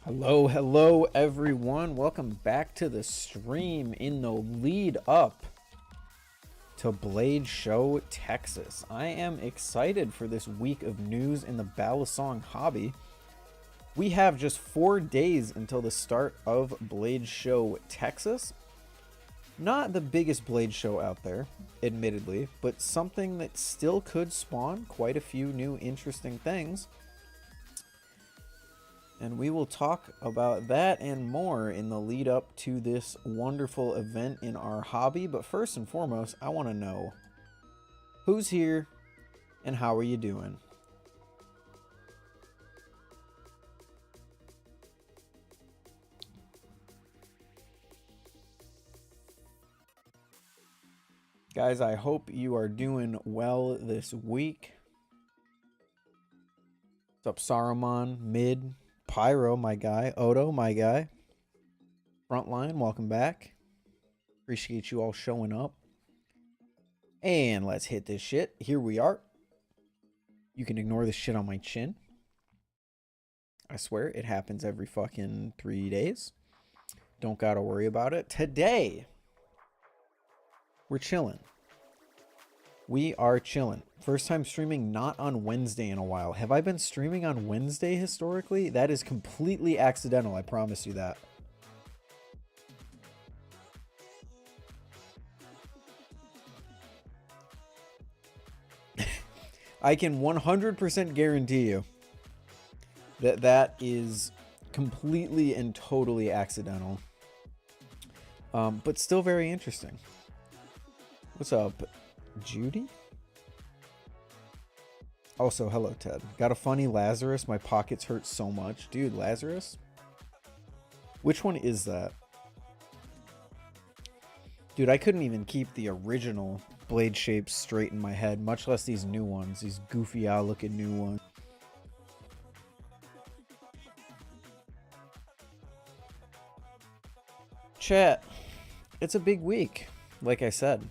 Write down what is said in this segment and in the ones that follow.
Hello everyone. Welcome back to the stream in the lead up to Blade Show Texas. I am excited for this week of news in the Balisong hobby. We have just 4 days until the start of Blade Show Texas. Not the biggest Blade Show out there, admittedly, but something that still could spawn quite a few new interesting things. And we will talk about that and more in the lead up to this wonderful event in our hobby. But first and foremost, I want to know who's here and how are you doing? Guys, I hope you are doing well this week. What's up, Saruman, Mid, Pyro, my guy, Odo, my guy. Frontline, welcome back. Appreciate you all showing up. And let's hit this shit. Here we are. You can ignore the shit on my chin. I swear, it happens every fucking 3 days. Don't gotta worry about it. Today, we're chilling. We are chilling. First time streaming not on Wednesday in a while. Have I been streaming on Wednesday historically? That is completely accidental, I promise you that. I can 100% guarantee you that that is completely and totally accidental. But still very interesting. What's up, Judy? Also, hello, Ted. Got a funny Lazarus. My pockets hurt so much. Dude, Lazarus? Which one is that? Dude, I couldn't even keep the original blade shapes straight in my head, much less these new ones. These goofy looking new ones. Chat. It's a big week, like I said.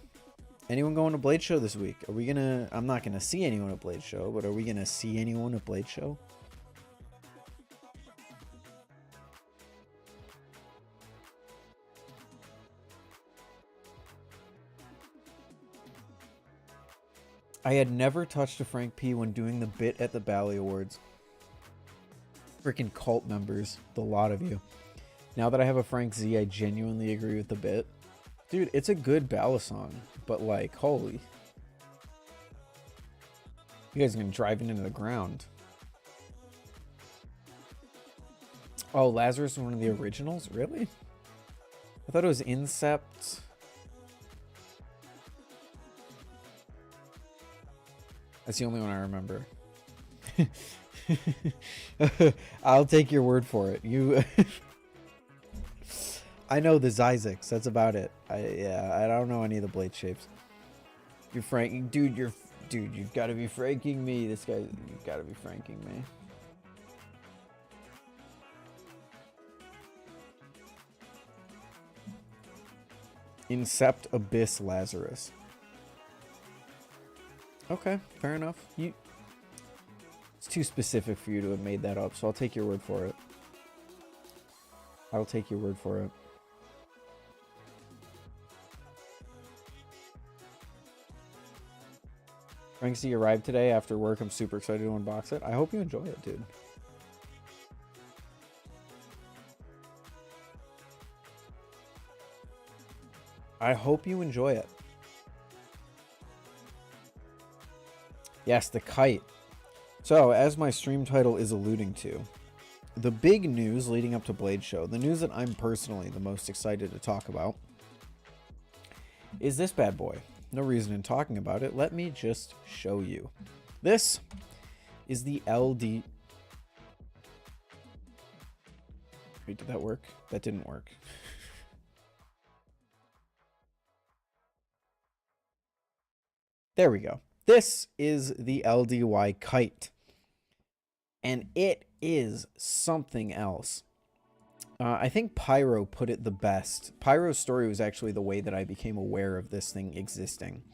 Anyone going to Blade Show this week? Are we gonna... I'm not gonna see anyone at Blade Show, but are we gonna see anyone at Blade Show? I had never touched a Frank P when doing the bit at the Bally Awards. Freaking cult members, the lot of you. Now that I have a Frank Z, I genuinely agree with the bit. Dude, it's a good Balisong, but like, holy. You guys are gonna drive it into the ground. Oh, Lazarus is one of the originals? Really? I thought it was Incept. That's the only one I remember. I'll take your word for it. You... I know the Zyzix. That's about it. I don't know any of the blade shapes. You're franking, dude. You've got to be franking me. This guy, you've got to be franking me. Incept Abyss Lazarus. Okay, fair enough. It's too specific for you to have made that up, so I'll take your word for it. I'll take your word for it. Frank Z arrived today after work. I'm super excited to unbox it. I hope you enjoy it, dude. I hope you enjoy it. Yes, the kite. So, as my stream title is alluding to, the big news leading up to Blade Show, the news that I'm personally the most excited to talk about, is this bad boy. No reason in talking about it. Let me just show you. This is the LD... Wait, did that work? That didn't work. There we go. This is the LDY kite. And it is something else. I think Pyro put it the best. Pyro's story was actually the way that I became aware of this thing existing.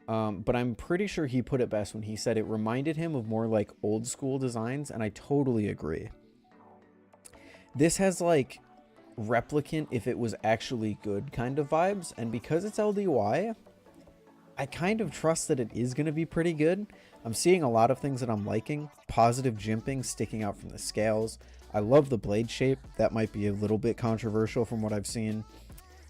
But I'm pretty sure he put it best when he said it reminded him of more like old school designs, and I totally agree. This has like replicant if it was actually good kind of vibes, and because it's LDY, I kind of trust that it is going to be pretty good. I'm seeing a lot of things that I'm liking. Positive jimping sticking out from the scales. I love the blade shape. That might be a little bit controversial from what I've seen.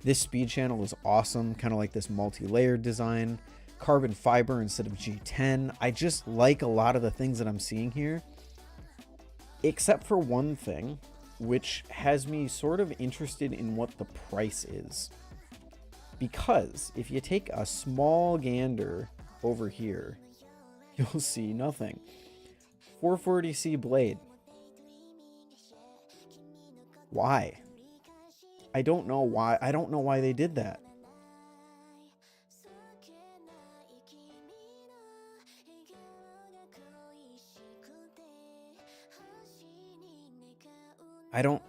This speed channel is awesome, kind of like this multi-layered design. Carbon fiber instead of G10. I just like a lot of the things that I'm seeing here, except for one thing, which has me sort of interested in what the price is. Because if you take a small gander over here, you'll see nothing. 440C blade. Why? I don't know why. I don't know why they did that. I don't.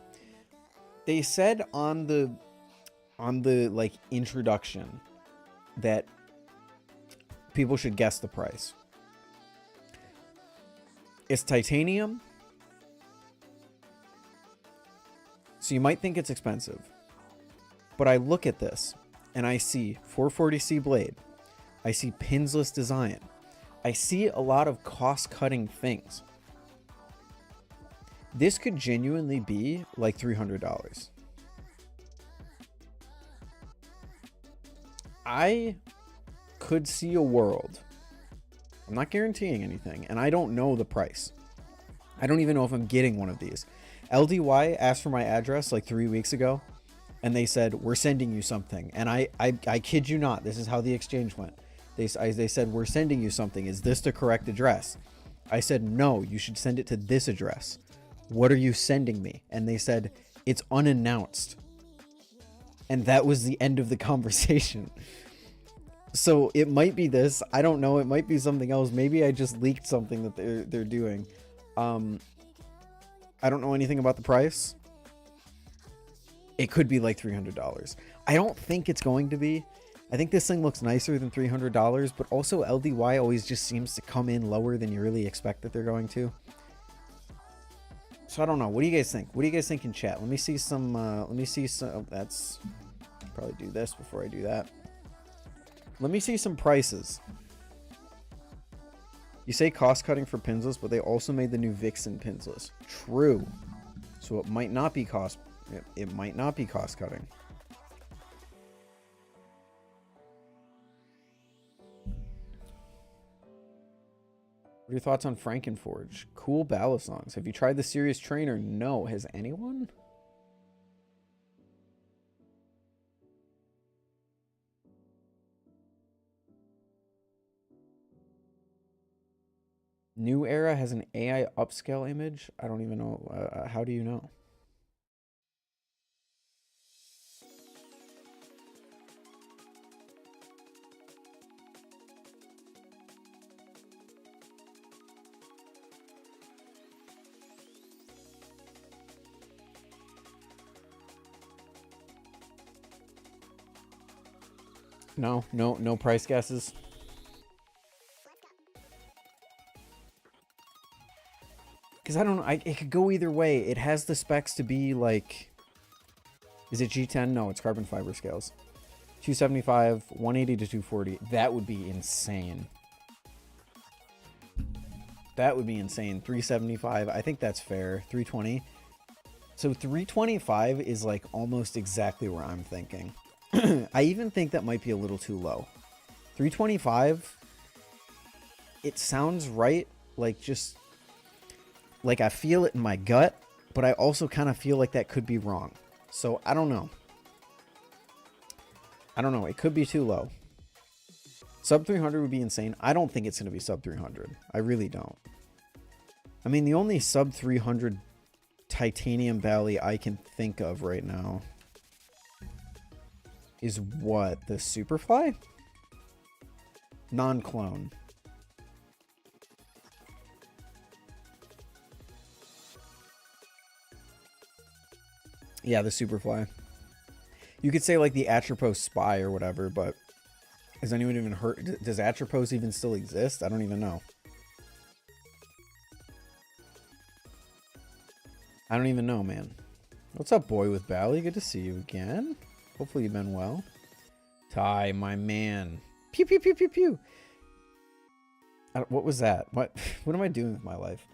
They said on the like introduction that people should guess the price. It's titanium, so you might think it's expensive. But I look at this and I see 440C blade. I see pinsless design. I see a lot of cost-cutting things. This could genuinely be like $300. I could see a world. I'm not guaranteeing anything, and I don't know the price. I don't even know if I'm getting one of these. LDY asked for my address like 3 weeks ago, and they said, we're sending you something. And I kid you not, this is how the exchange went. They said, we're sending you something. Is this the correct address? I said, no, you should send it to this address. What are you sending me? And they said, it's unannounced. And that was the end of the conversation. So it might be this. I don't know. It might be something else. Maybe I just leaked something that they're doing. I don't know anything about the price. It could be like $300. I don't think it's going to be. I think this thing looks nicer than $300, but also LDY always just seems to come in lower than you really expect that they're going to. So I don't know. What do you guys think? What do you guys think in chat? Let me see some, that's, probably do this before I do that. Let me see some prices. You say cost cutting for pinsless, but they also made the new Vixen pinsless. True. So it might not be cost, it might not be cost cutting. What are your thoughts on Frankenforge? Cool Balisongs. Have you tried the Serious Trainer? No. Has anyone? New Era has an AI upscale image? I don't even know. How do you know? No price guesses. Because I don't know, it could go either way. It has the specs to be like, is it G10? No, it's carbon fiber scales. 275, 180 to 240. That would be insane. That would be insane. 375, I think that's fair. 320. So 325 is like almost exactly where I'm thinking. I even think that might be a little too low. 325, it sounds right, like just like I feel it in my gut, but I also kind of feel like that could be wrong. So I don't know. I don't know. It could be too low. Sub 300 would be insane. I don't think it's going to be sub 300. I really don't. I mean, the only sub 300 titanium Bally I can think of right now is what? The Superfly? Non-clone. Yeah, the Superfly. You could say like the Atropos Spy or whatever, but has anyone even heard? Does Atropos even still exist? I don't even know. I don't even know, man. What's up, boy with Bally? Good to see you again. Hopefully you've been well. Ty, my man. Pew, pew, pew, pew, pew. What was that? What am I doing with my life?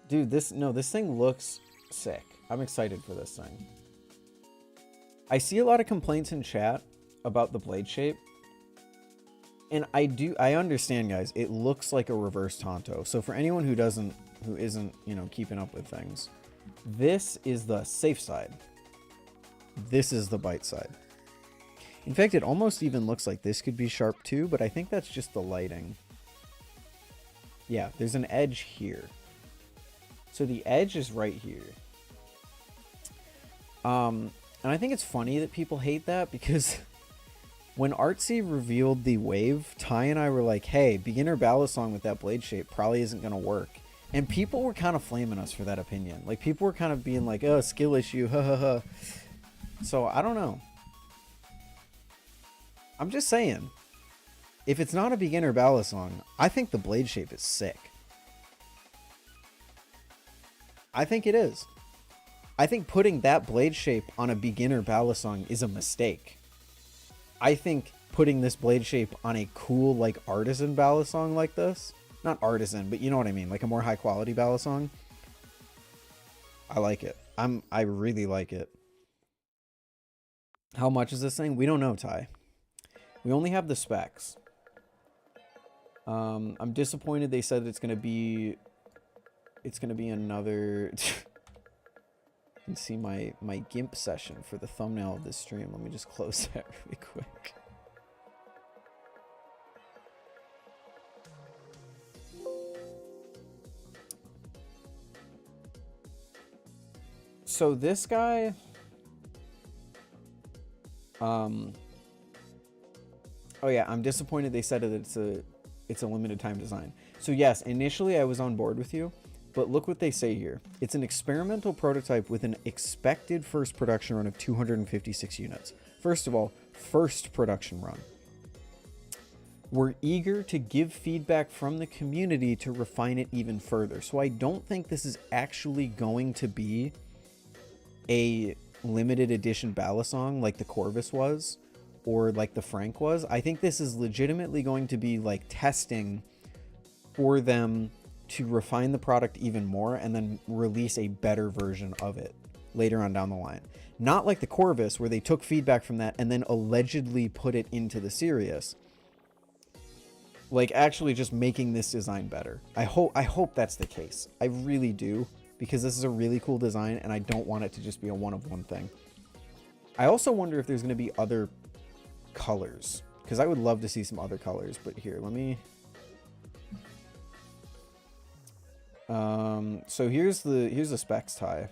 Dude, this thing looks sick. I'm excited for this thing. I see a lot of complaints in chat about the blade shape. And I understand, guys. It looks like a reverse Tonto. So for anyone who isn't, you know, keeping up with things, this is the safe side. This is the bite side. In fact, it almost even looks like this could be sharp too, but I think that's just the lighting. Yeah, there's an edge here. So the edge is right here. And I think it's funny that people hate that because when Artsy revealed the wave, Ty and I were like, hey, beginner Balisong with that blade shape probably isn't going to work. And people were kind of flaming us for that opinion. Like, people were kind of being like, oh, skill issue, ha ha ha. So, I don't know. I'm just saying, if it's not a beginner Balisong, I think the blade shape is sick. I think it is. I think putting that blade shape on a beginner Balisong is a mistake. I think putting this blade shape on a cool, like, artisan Balisong like this, not artisan, but you know what I mean, like a more high quality Balisong, I like it. I really like it. How much is this thing? We don't know, Ty. We only have the specs. I'm disappointed they said it's gonna be another. You can see my GIMP session for the thumbnail of this stream. Let me just close that really quick. So this guy, oh yeah, I'm disappointed they said that it's a limited time design. So yes, initially I was on board with you, but look what they say here. It's an experimental prototype with an expected first production run of 256 units. First of all, first production run. We're eager to give feedback from the community to refine it even further. So I don't think this is actually going to be a limited edition Balisong like the Corvus was, or like the Frank was. I think this is legitimately going to be like testing for them to refine the product even more and then release a better version of it later on down the line. Not like the Corvus where they took feedback from that and then allegedly put it into the Sirius. Like actually just making this design better. I hope that's the case. I really do, because this is a really cool design and I don't want it to just be a one-of-one thing. I also wonder if there's going to be other colors, because I would love to see some other colors, but here, let me... So here's the specs, Ty.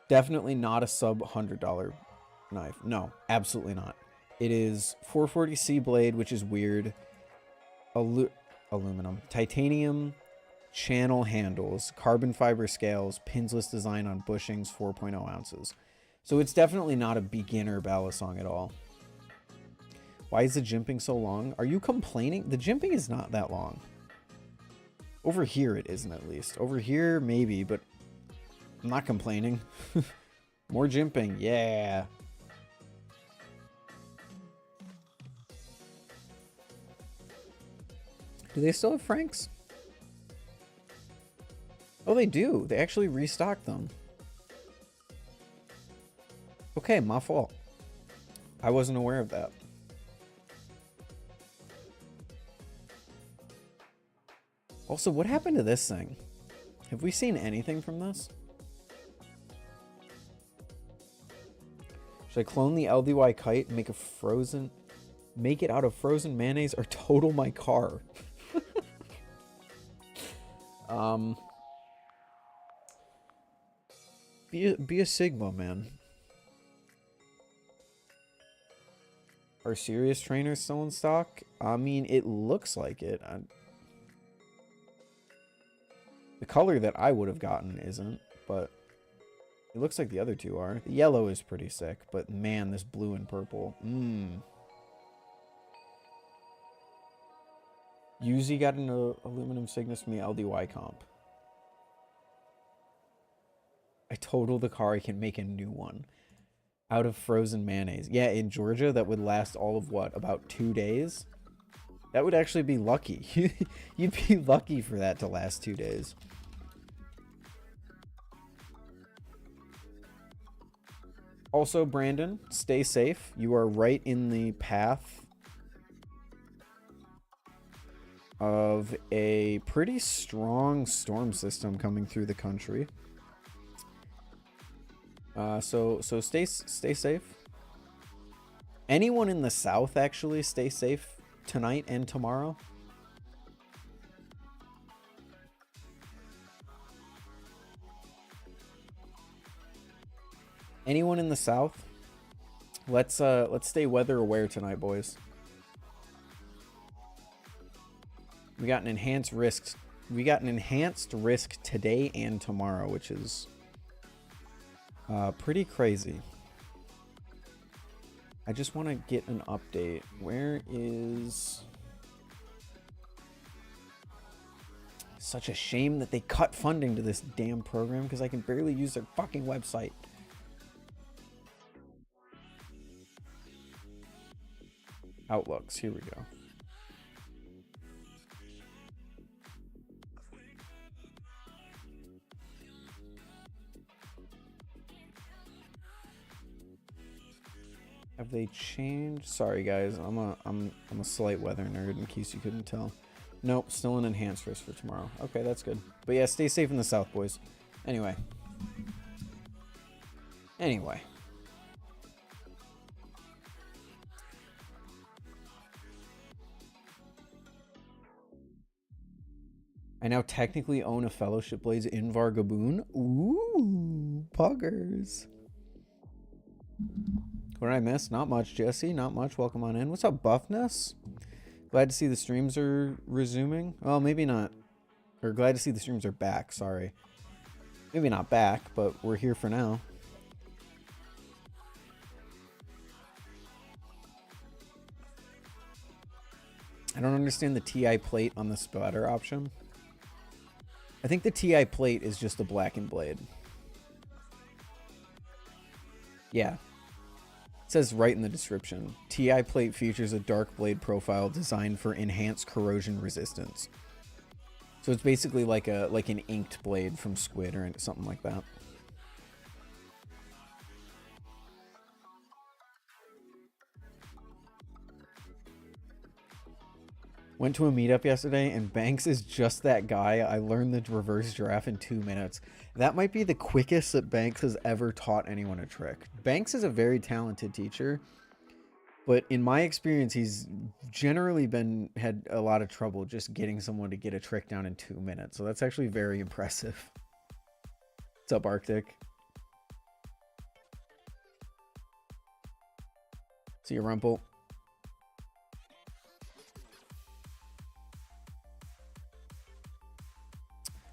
Definitely not a sub $100 knife. No, absolutely not. It is 440C blade, which is weird. Aluminum. Titanium channel handles, carbon fiber scales, pinsless design on bushings, 4.0 ounces. So it's definitely not a beginner Balisong at all. Why is the jimping so long? Are you complaining? The jimping is not that long. Over here it isn't, at least. Over here, maybe, but I'm not complaining. More jimping, yeah. Do they still have Franks? Oh, they do. They actually restocked them. Okay, my fault. I wasn't aware of that. Also, what happened to this thing? Have we seen anything from this? Should I clone the LDY kite and make it out of frozen mayonnaise, or total my car? Be a Sigma, man. Are serious trainers still in stock? I mean, it looks like it. The color that I would have gotten isn't, but it looks like the other two are. The yellow is pretty sick, but man, this blue and purple. Yuzi got an aluminum Cygnus from the LDY comp. I total the car, I can make a new one out of frozen mayonnaise. Yeah, in Georgia, that would last all of what, about 2 days? That would actually be lucky. You'd be lucky for that to last 2 days. Also, Brandon, stay safe. You are right in the path of a pretty strong storm system coming through the country. So stay safe. Anyone in the south, actually, stay safe tonight and tomorrow. Anyone in the south? Let's stay weather aware tonight, boys. We got an enhanced risk. We got an enhanced risk today and tomorrow, which is pretty crazy. I just want to get an update. Where is... Such a shame that they cut funding to this damn program because I can barely use their fucking website. Outlooks, here we go. Have they changed? Sorry guys, I'm a slight weather nerd in case you couldn't tell. Nope, still an enhanced risk for tomorrow. Okay, that's good. But yeah, stay safe in the south, boys. Anyway. I now technically own a Fellowship Blades in Vargaboon. Ooh, puggers. What did I miss? Not much, Jesse. Not much. Welcome on in. What's up, Buffness? Glad to see the streams are resuming. Well, maybe not. Or glad to see the streams are back. Sorry. Maybe not back, but we're here for now. I don't understand the TI plate on the spotter option. I think the TI plate is just a blackened blade. Yeah. It says right in the description, TI plate features a dark blade profile designed for enhanced corrosion resistance. So it's basically like an inked blade from Squid or something like that. Went to a meetup yesterday and Banks is just that guy. I learned the reverse giraffe in 2 minutes. That might be the quickest that Banks has ever taught anyone a trick. Banks is a very talented teacher, but in my experience, he's generally had a lot of trouble just getting someone to get a trick down in 2 minutes. So that's actually very impressive. What's up, Arctic? See you, Rumple.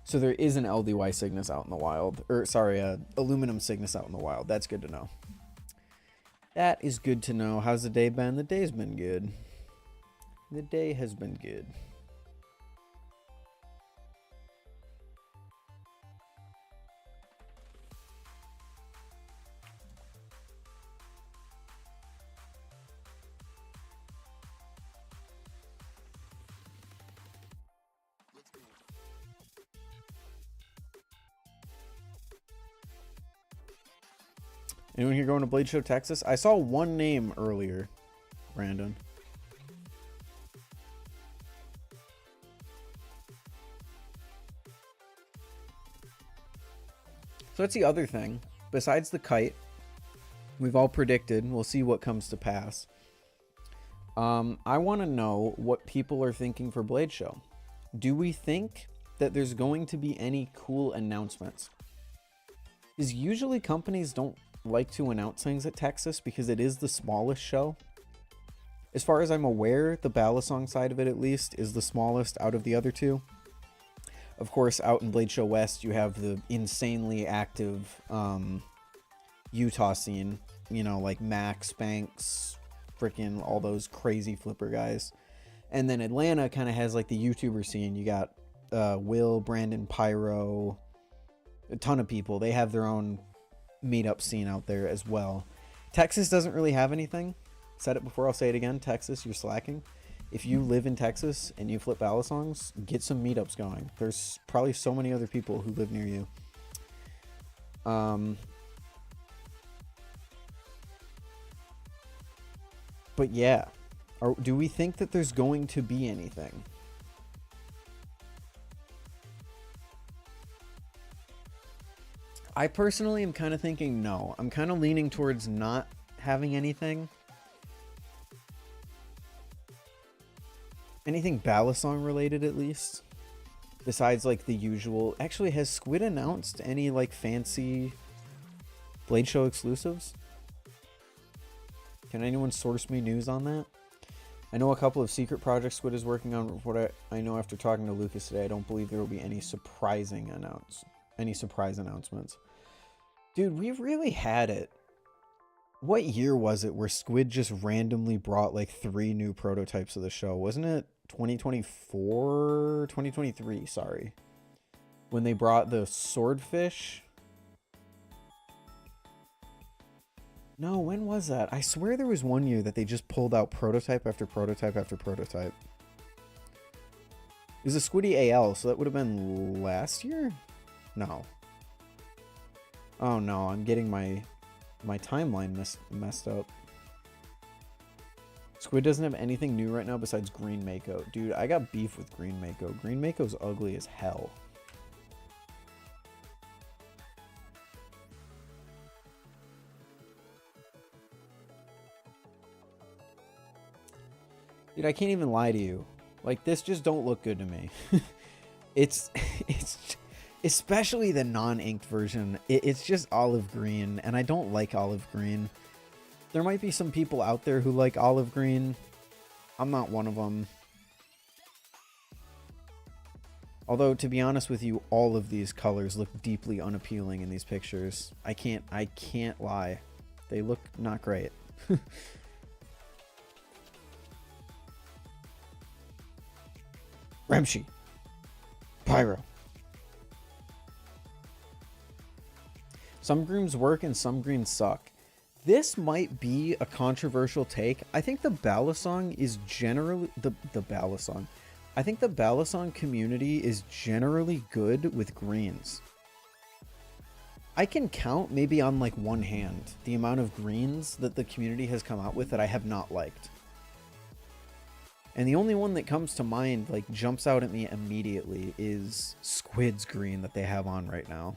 So there is an LDY Cygnus out in the wild. Or, sorry, aluminum Cygnus out in the wild. That's good to know. That is good to know. How's the day been? The day's been good. The day has been good. Anyone here going to Blade Show Texas? I saw one name earlier, Brandon. So that's the other thing. Besides the kite, we've all predicted. We'll see what comes to pass. I want to know what people are thinking for Blade Show. Do we think that there's going to be any cool announcements? Because usually companies don't like to announce things at Texas because it is the smallest show. As far as I'm aware, the Balisong side of it at least is the smallest out of the other two. Of course, out in Blade Show West, you have the insanely active Utah scene. You know, like Max, Banks, freaking all those crazy flipper guys. And then Atlanta kind of has like the YouTuber scene. You got Will, Brandon, Pyro, A ton of people. They have their own meetup scene out there as well. Texas doesn't really have anything. Said it before, I'll say it again. Texas, you're slacking. If you live in Texas and you flip Balisongs, get some meetups going. There's probably so many other people who live near you. But yeah, do we think that there's going to be anything? I personally am kind of thinking no. I'm kind of leaning towards not having anything. Anything Balisong related, at least. Besides, like, the usual. Actually, has Squid announced any, like, fancy Blade Show exclusives? Can anyone source me news on that? I know a couple of secret projects Squid is working on. What I know after talking to Lucas today, I don't believe there will be any surprise announcements. Dude, we really had it. What year was it where Squid just randomly brought like 3 new prototypes of the show? Wasn't it 2024? 2023, sorry. When they brought the swordfish? No, when was that? I swear there was one year that they just pulled out prototype after prototype after prototype. It was a Squiddy AL, so that would have been last year? No. Oh no, I'm getting my timeline messed up. Squid doesn't have anything new right now besides Green Mako. Dude, I got beef with Green Mako. Green Mako's ugly as hell. Dude, I can't even lie to you. Like, this just don't look good to me. It's especially the non-inked version. It's just olive green, and I don't like olive green. There might be some people out there who like olive green. I'm not one of them. Although, to be honest with you, all of these colors look deeply unappealing in these pictures. I can't lie. They look not great. Remshi. Pyro. Some greens work and some greens suck. This might be a controversial take. I think the Balisong is generally the Balisong. I think the Balisong community is generally good with greens. I can count maybe on like one hand the amount of greens that the community has come out with that I have not liked. And the only one that comes to mind, like, jumps out at me immediately is Squid's green that they have on right now.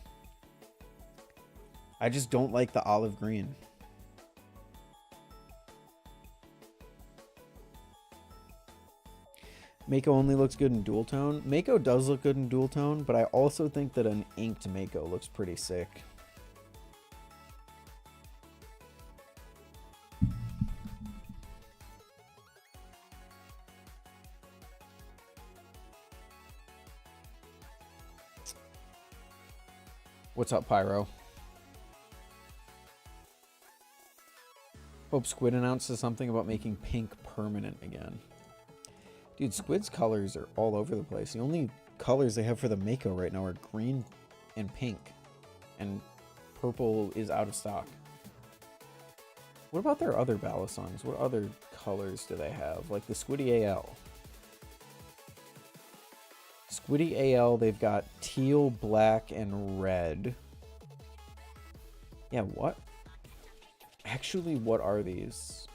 I just don't like the olive green. Mako only looks good in dual tone. Mako does look good in dual tone, but I also think that an inked Mako looks pretty sick. What's up, Pyro? Hope Squid announces something about making pink permanent again. Dude, Squid's colors are all over the place. The only colors they have for the Mako right now are green and pink. And purple is out of stock. What about their other Balisongs? What other colors do they have? Like the Squiddy AL. Squiddy AL, they've got teal, black, and red. Yeah, what? Actually, what are these?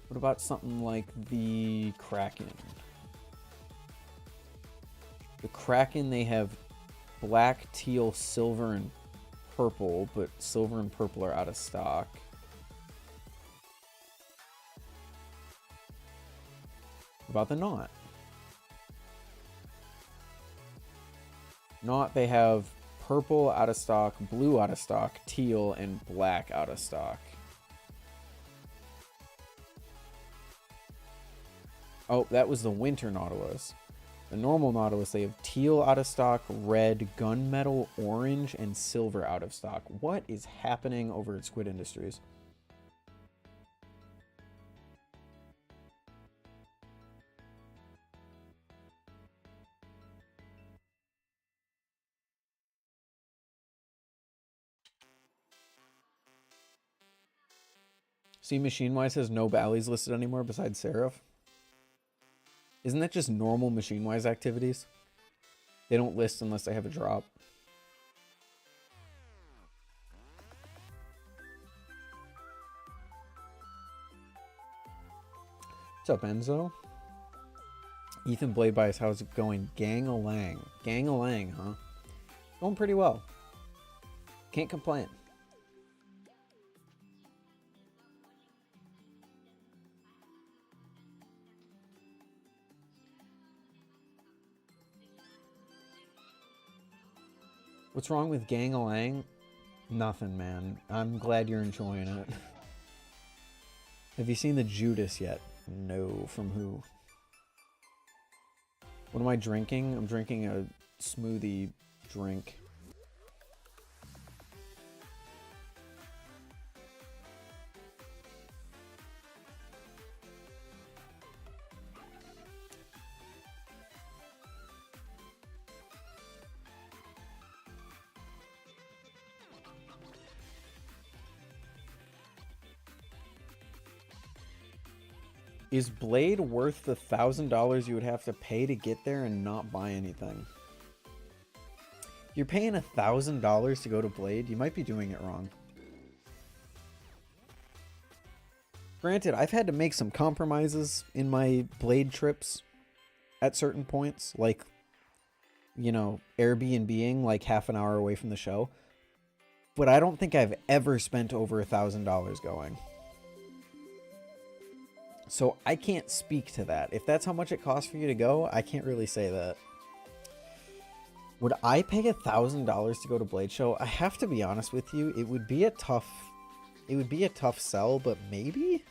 What about something like the Kraken? The Kraken, they have black, teal, silver, and purple, but silver and purple are out of stock. What about the Knot? Knot, they have purple out of stock, blue out of stock, teal, and black out of stock. Oh, that was the winter Nautilus. The normal Nautilus, they have teal out of stock, red, gunmetal, orange, and silver out of stock. What is happening over at Squid Industries? See, Machinewise has no Bally's listed anymore besides Seraph. Isn't that just normal Machinewise activities? They don't list unless they have a drop. What's up, Enzo? Ethan Blade Bias, how's it going? Gang-a-lang. Gang-a-lang, huh? Going pretty well. Can't complain. What's wrong with Gang-a-lang? Nothing, man. I'm glad you're enjoying it. Have you seen the Judas yet? No. From who? What am I drinking? I'm drinking a smoothie drink. Is Blade worth the $1,000 you would have to pay to get there and not buy anything? You're paying $1,000 to go to Blade? You might be doing it wrong. Granted, I've had to make some compromises in my Blade trips at certain points, like, you know, Airbnb-ing like half an hour away from the show. But I don't think I've ever spent over $1,000 going. So I can't speak to that. If that's how much it costs for you to go, I can't really say that. Would I pay $1,000 to go to Blade Show? I have to be honest with you. It would be a tough sell, but maybe?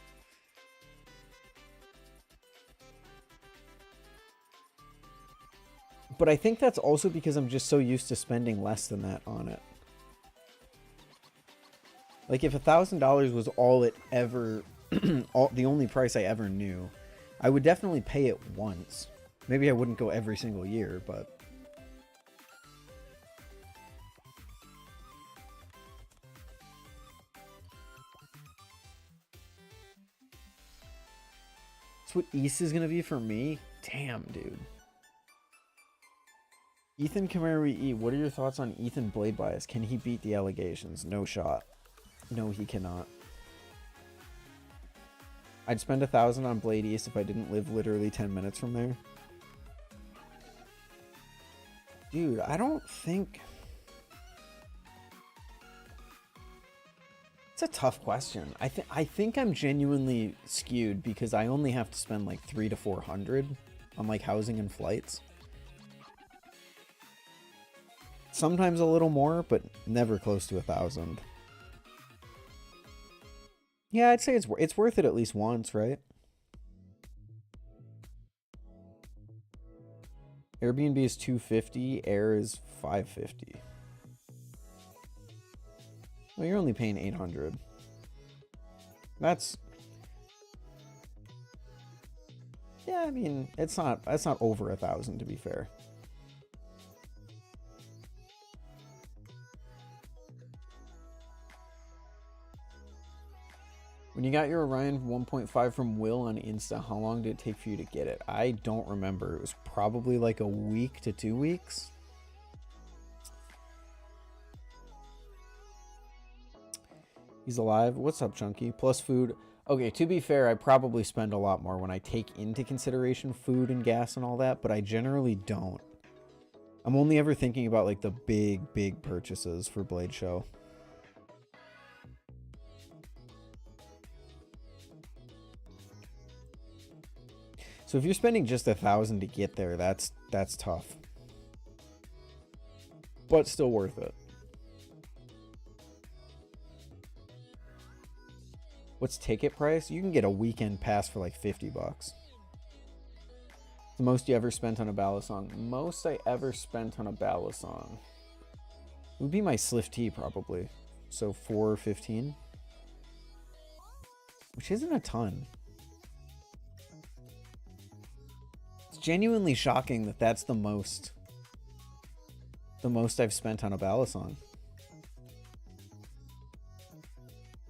But I think that's also because I'm just so used to spending less than that on it. Like if $1,000 was all it ever... the only price I ever knew, I would definitely pay it once. Maybe I wouldn't go every single year, but that's what East is gonna be for me. Damn, dude. Ethan Kamari E, what are your thoughts on Ethan Blade Bias? Can he beat the allegations? No shot. No, he cannot. I'd spend $1,000 on Blade East if I didn't live literally 10 minutes from there. Dude, I don't think... It's a tough question. I think I'm genuinely skewed because I only have to spend like $300 to $400 on like housing and flights. Sometimes a little more, but never close to $1,000. Yeah, I'd say it's worth it at least once, right? Airbnb is $250, Air is $550. Well, you're only paying $800. That's... Yeah, I mean, that's not over $1,000 to be fair. When you got your Orion 1.5 from Will on Insta, how long did it take for you to get it? I don't remember. It was probably like a week to 2 weeks. He's alive. What's up, Chunky? Plus food. Okay, to be fair, I probably spend a lot more when I take into consideration food and gas and all that, but I generally don't. I'm only ever thinking about like the big purchases for Blade Show. So if you're spending just $1,000 to get there, that's tough. But still worth it. What's ticket price? You can get a weekend pass for like $50. The most you ever spent on a Balisong? Most I ever spent on a Balisong it would be my SlifT probably. So $4.15, which isn't a ton. It's genuinely shocking that that's the most I've spent on a Balisong.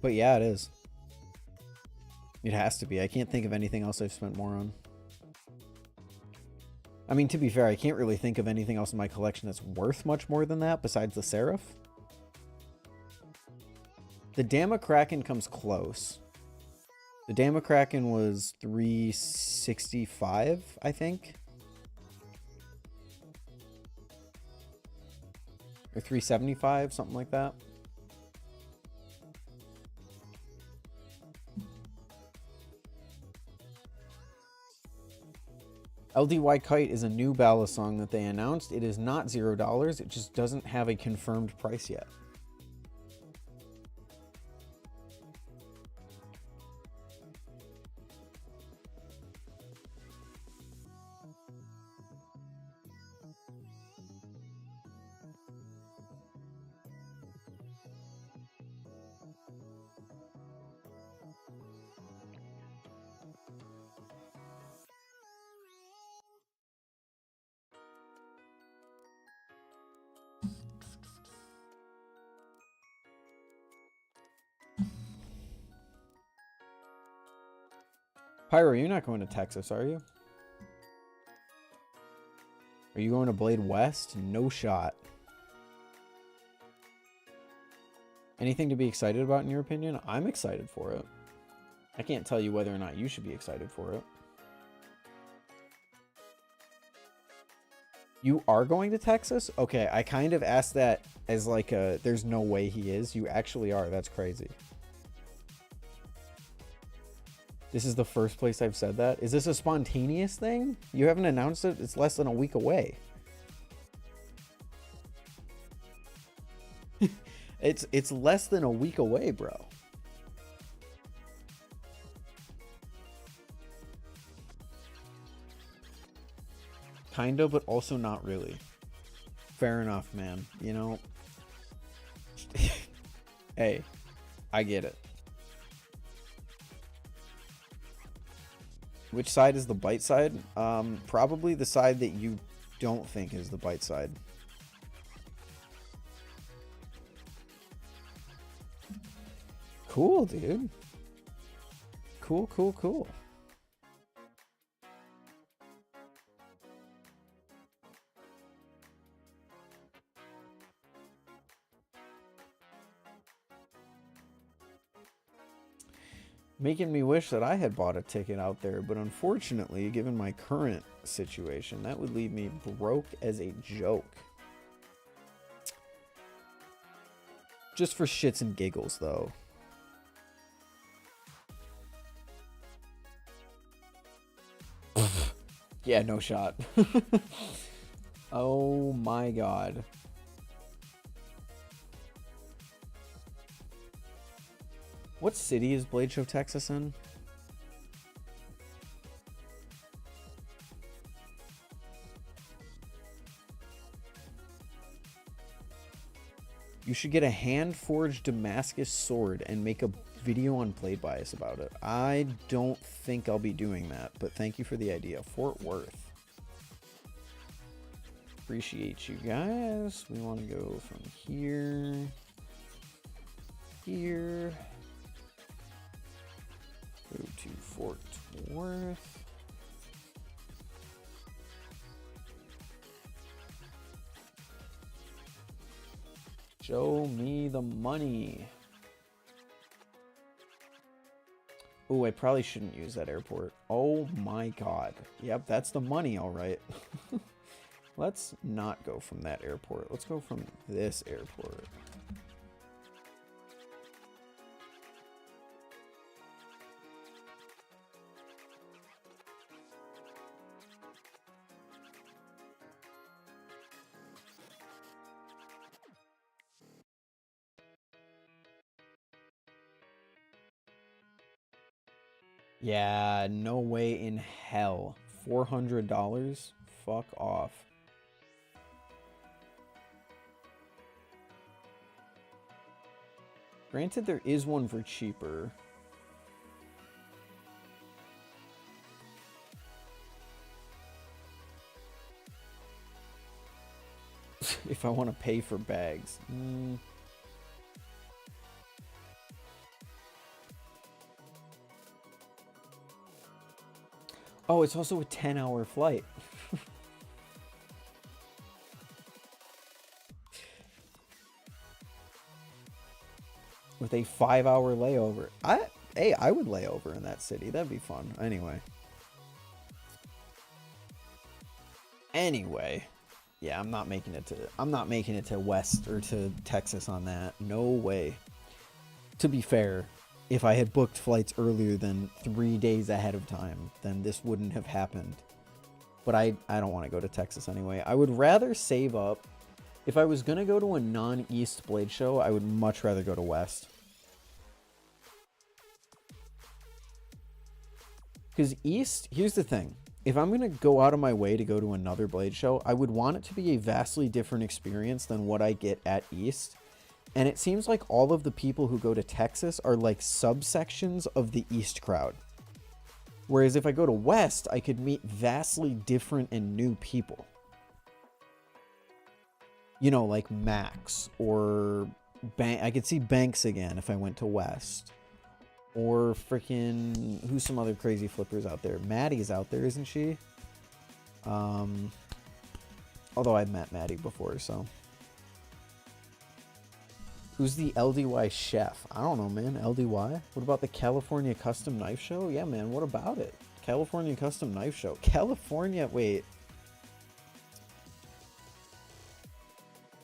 But yeah, it is. It has to be. I can't think of anything else I've spent more on. I mean, to be fair, I can't really think of anything else in my collection that's worth much more than that besides the Seraph. The Damascus comes close. The Damascus was $365, I think. Or $375, something like that. LDY Kite is a new Balisong that they announced. It is not $0. It just doesn't have a confirmed price yet. Pyro, you're not going to Texas, are you? Are you going to Blade West? No shot. Anything to be excited about in your opinion? I'm excited for it. I can't tell you whether or not you should be excited for it. You are going to Texas? Okay, I kind of asked that as like a, there's no way he is. You actually are. That's crazy. This is the first place I've said that. Is this a spontaneous thing? You haven't announced it? It's less than a week away. It's less than a week away, bro. Kind of, but also not really. Fair enough, man. You know, hey, I get it. Which side is the bite side? Probably the side that you don't think is the bite side. Cool, dude. Cool, cool, cool. Making me wish that I had bought a ticket out there, but unfortunately, given my current situation, that would leave me broke as a joke. Just for shits and giggles, though. Yeah, no shot. Oh my god. What city is Blade Show Texas in? You should get a hand-forged Damascus sword and make a video on Played Bias about it. I don't think I'll be doing that, but thank you for the idea. Fort Worth. Appreciate you guys. We want to go from here. Here. Go to Fort Worth. Show me the money. Oh, I probably shouldn't use that airport. Oh my god. Yep, that's the money, all right. Let's not go from that airport. Let's go from this airport. Yeah, no way in hell. $400? Fuck off. Granted, there is one for cheaper. If I want to pay for bags. Oh, it's also a 10-hour flight. With a 5-hour layover. Hey, I would lay over in that city. That'd be fun. Anyway. Yeah, I'm not making it to West or to Texas on that. No way. To be fair, if I had booked flights earlier than 3 days ahead of time, then this wouldn't have happened. But I don't want to go to Texas anyway. I would rather save up. If I was going to go to a non-East Blade show, I would much rather go to West. Because East, here's the thing. If I'm going to go out of my way to go to another Blade show, I would want it to be a vastly different experience than what I get at East. And it seems like all of the people who go to Texas are like subsections of the East crowd. Whereas if I go to West, I could meet vastly different and new people. You know, like Max or I could see Banks again if I went to West. Or freaking, who's some other crazy flippers out there? Maddie's out there, isn't she? Although I've met Maddie before, so. Who's the LDY chef? I don't know, man. LDY? What about the California Custom Knife Show? Yeah, man, what about it? California Custom Knife Show. California, wait.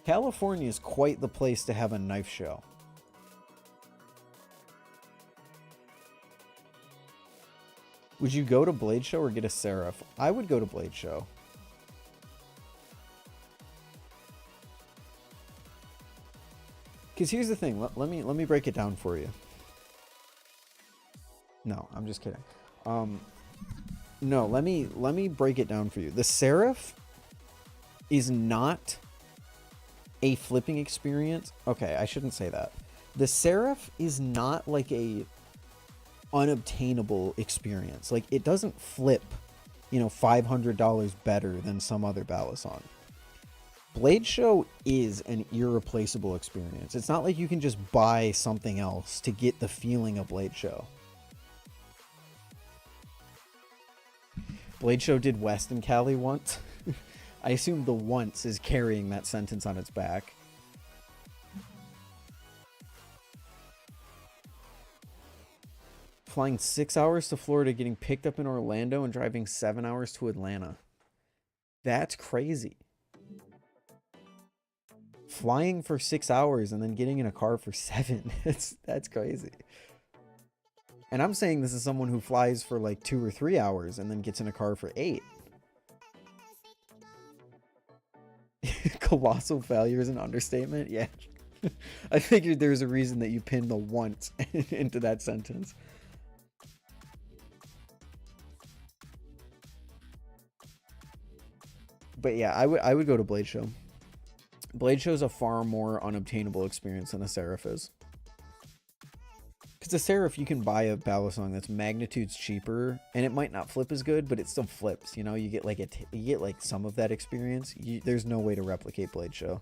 California is quite the place to have a knife show. Would you go to Blade Show or get a SlifT? I would go to Blade Show. Because here's the thing. Let me break it down for you. No, I'm just kidding. No, let me break it down for you. The SlifT is not a flipping experience. Okay, I shouldn't say that. The SlifT is not like a unobtainable experience. Like, it doesn't flip, you know, $500 better than some other Balisong. Blade Show is an irreplaceable experience. It's not like you can just buy something else to get the feeling of Blade Show. Blade Show did West and Cali once. I assume the once is carrying that sentence on its back. Flying 6 hours to Florida, getting picked up in Orlando, and driving 7 hours to Atlanta. That's crazy. Flying for 6 hours and then getting in a car for 7. That's crazy. And I'm saying this is someone who flies for like 2 or 3 hours and then gets in a car for 8. Colossal failure is an understatement. Yeah. I figured there's a reason that you pinned the once into that sentence. But yeah, I would go to Blade Show. Blade Show is a far more unobtainable experience than a SlifT is. Because the SlifT, you can buy a Balisong that's magnitudes cheaper, and it might not flip as good, but it still flips. You know, you get like some of that experience. There's no way to replicate Blade Show,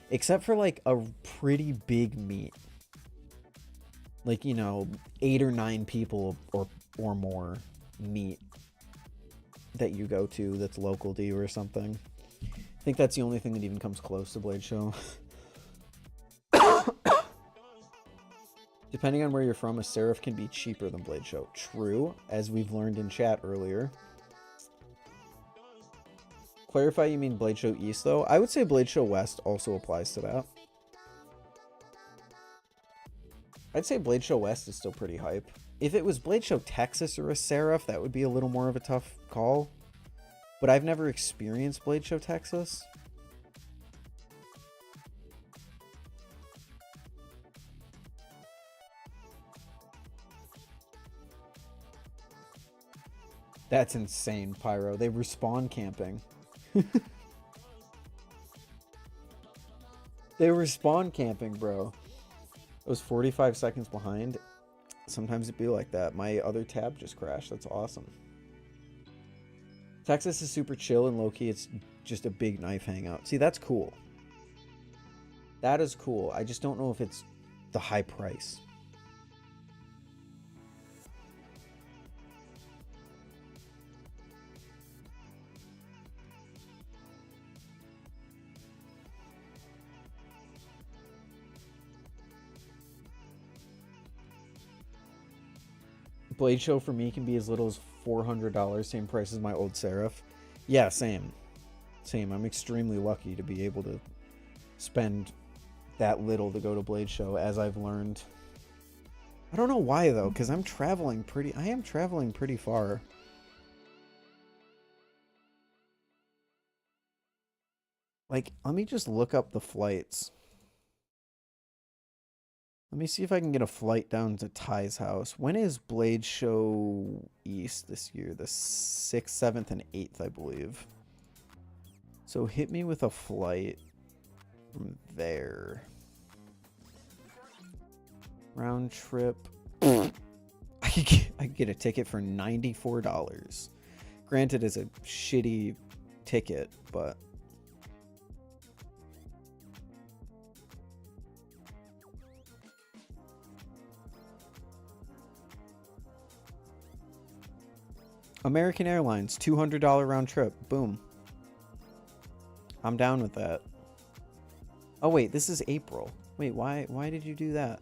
except for like a pretty big meet, like, you know, 8 or 9 people or more meet that you go to that's local to you or something. I think that's the only thing that even comes close to Blade Show. Depending on where you're from, a SlifT can be cheaper than Blade Show. True, as we've learned in chat earlier. Clarify, you mean Blade Show East, though? I would say Blade Show West also applies to that. I'd say Blade Show West is still pretty hype. If it was Blade Show Texas or a SlifT, that would be a little more of a tough call. But I've never experienced Blade Show Texas. That's insane, Pyro. They respawn camping. They respawn camping, bro. I was 45 seconds behind. Sometimes it'd be like that. My other tab just crashed. That's awesome. Texas is super chill and low-key. It's just a big knife hangout. See, that's cool. That is cool. I just don't know if it's the high price. Blade Show for me can be as little as $400, same price as my old Seraph. Yeah, same. Same. I'm extremely lucky to be able to spend that little to go to Blade Show, as I've learned. I don't know why though, because I am traveling pretty far. Like, let me just look up the flights. Let me see if I can get a flight down to Ty's house. When is Blade Show East this year? The 6th, 7th, and 8th, I believe. So hit me with a flight from there. Round trip. I could get a ticket for $94. Granted, it's a shitty ticket, but... American Airlines, $200 round trip. Boom. I'm down with that. Oh wait, this is April. Wait, why did you do that?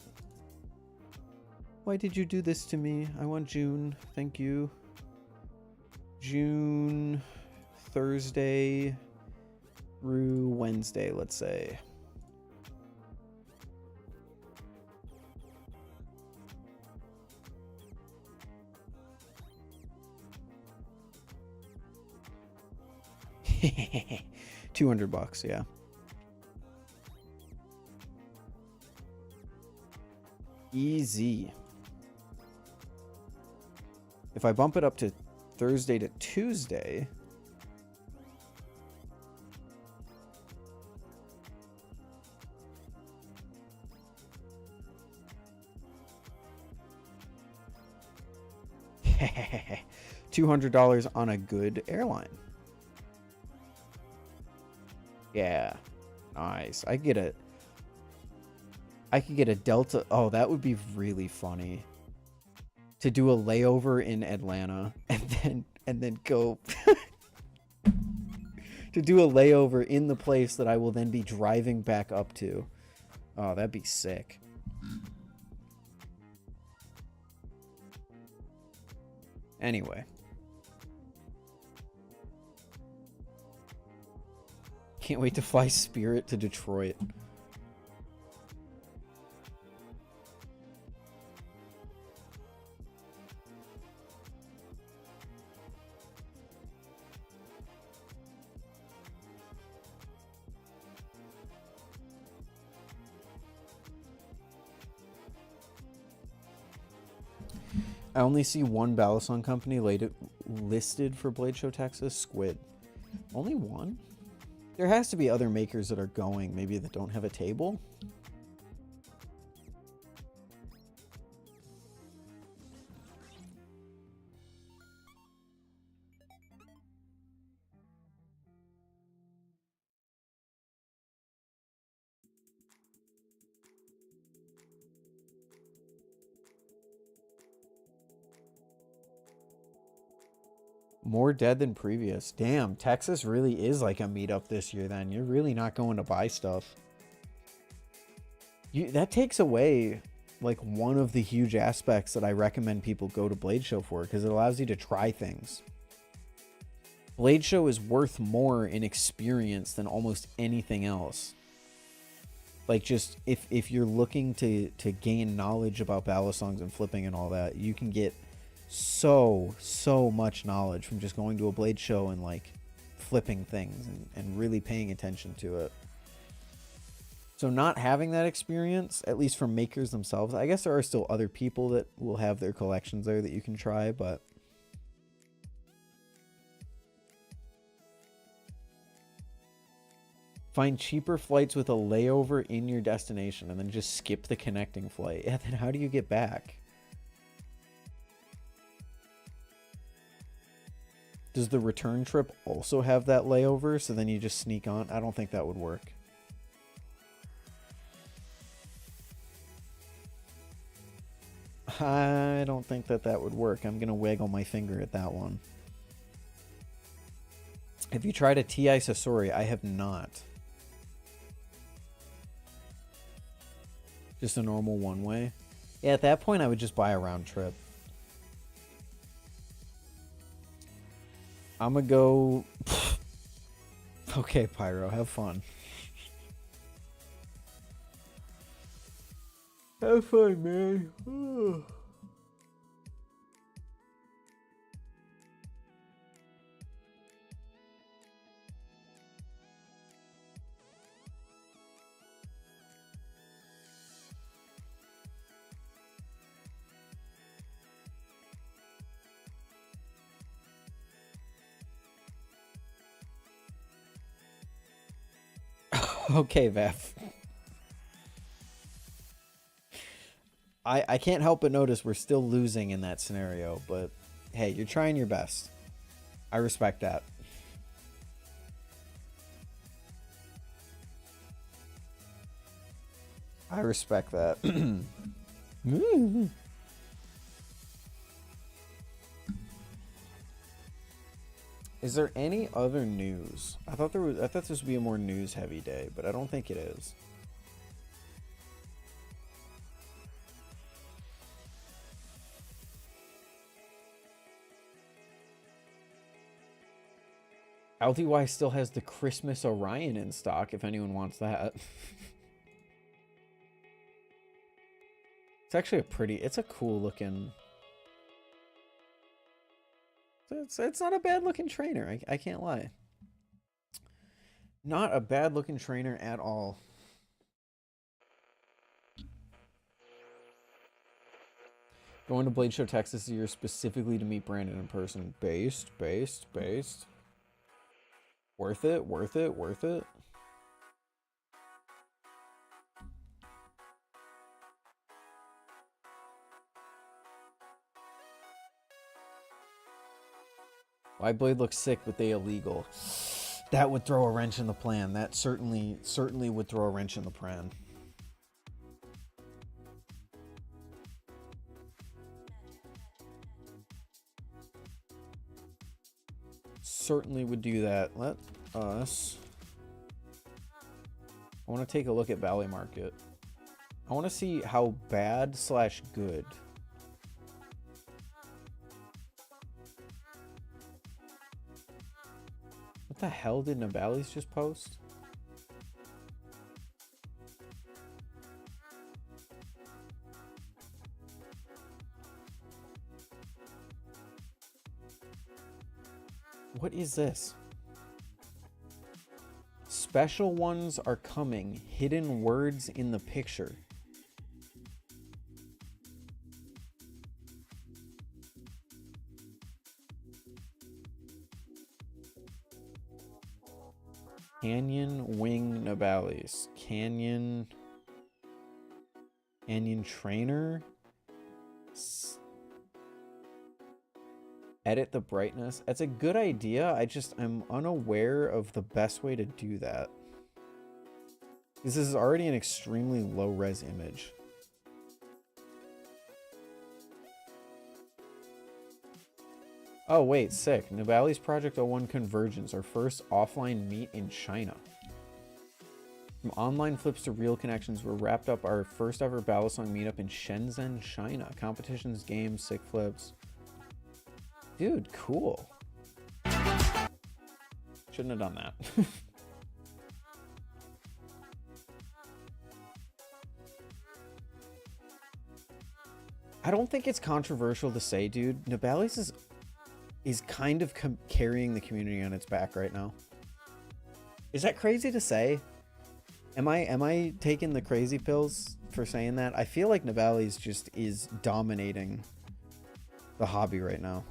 Why did you do this to me? I want June. Thank you. June, Thursday through Wednesday, let's say. $200, yeah. Easy. If I bump it up to Thursday to Tuesday, $200 on a good airline. Yeah, nice. I could get a Delta. Oh, that would be really funny. To do a layover in Atlanta and then go to do a layover in the place that I will then be driving back up to. Oh, that'd be sick. Anyway. Can't wait to fly Spirit to Detroit. I only see one Balisong company listed for Blade Show Texas, Squid. Only one? There has to be other makers that are going, maybe that don't have a table. More dead than previous. Damn, Texas really is like a meetup this year then. You're really not going to buy stuff. That takes away like one of the huge aspects that I recommend people go to Blade Show for, because it allows you to try things. Blade Show is worth more in experience than almost anything else. Like, just if you're looking to gain knowledge about Balisongs and flipping and all that, you can get so much knowledge from just going to a Blade Show and like flipping things and really paying attention to it. So not having that experience, at least from makers themselves, I guess there are still other people that will have their collections there that you can try, but find cheaper flights with a layover in your destination and then just skip the connecting flight. Yeah, then how do you get back? Does the return trip also have that layover, so then you just sneak on? I don't think that would work. I don't think that would work. I'm going to waggle my finger at that one. Have you tried a TI Sasori? I have not. Just a normal one-way? Yeah, at that point, I would just buy a round trip. I'm gonna go. Okay, Pyro, have fun. Have fun, man. Okay, Vef. I can't help but notice we're still losing in that scenario, but hey, you're trying your best. I respect that. I respect that. Is there any other news? I thought this would be a more news heavy day, but I don't think it is. LDY still has the Christmas Orion in stock if anyone wants that. It's actually it's a cool looking. It's not a bad looking trainer. I can't lie. Not a bad looking trainer at all. Going to Blade Show Texas this year specifically to meet Brandon in person. Based. Worth it. Why Blade looks sick, but they illegal. That would throw a wrench in the plan. That certainly would throw a wrench in the plan. Certainly would do that. Let us. I want to take a look at Valley Market. I want to see how bad / good. What the hell did Nabali's just post? What is this? Special ones are coming. Hidden words in the picture. Canyon Wing Nabali's. Canyon Trainer. Edit the brightness. That's a good idea. I'm unaware of the best way to do that. This is already an extremely low res image. Oh wait, sick. Nabali's Project 01 Convergence, our first offline meet in China. From online flips to real connections, we're wrapped up our first ever Balisong meetup in Shenzhen, China. Competitions, games, sick flips. Dude, cool. Shouldn't have done that. I don't think it's controversial to say, dude. Nabali's is kind of carrying the community on its back right now. Is that crazy to say? Am I taking the crazy pills for saying that? I feel like Nabali's just is dominating the hobby right now.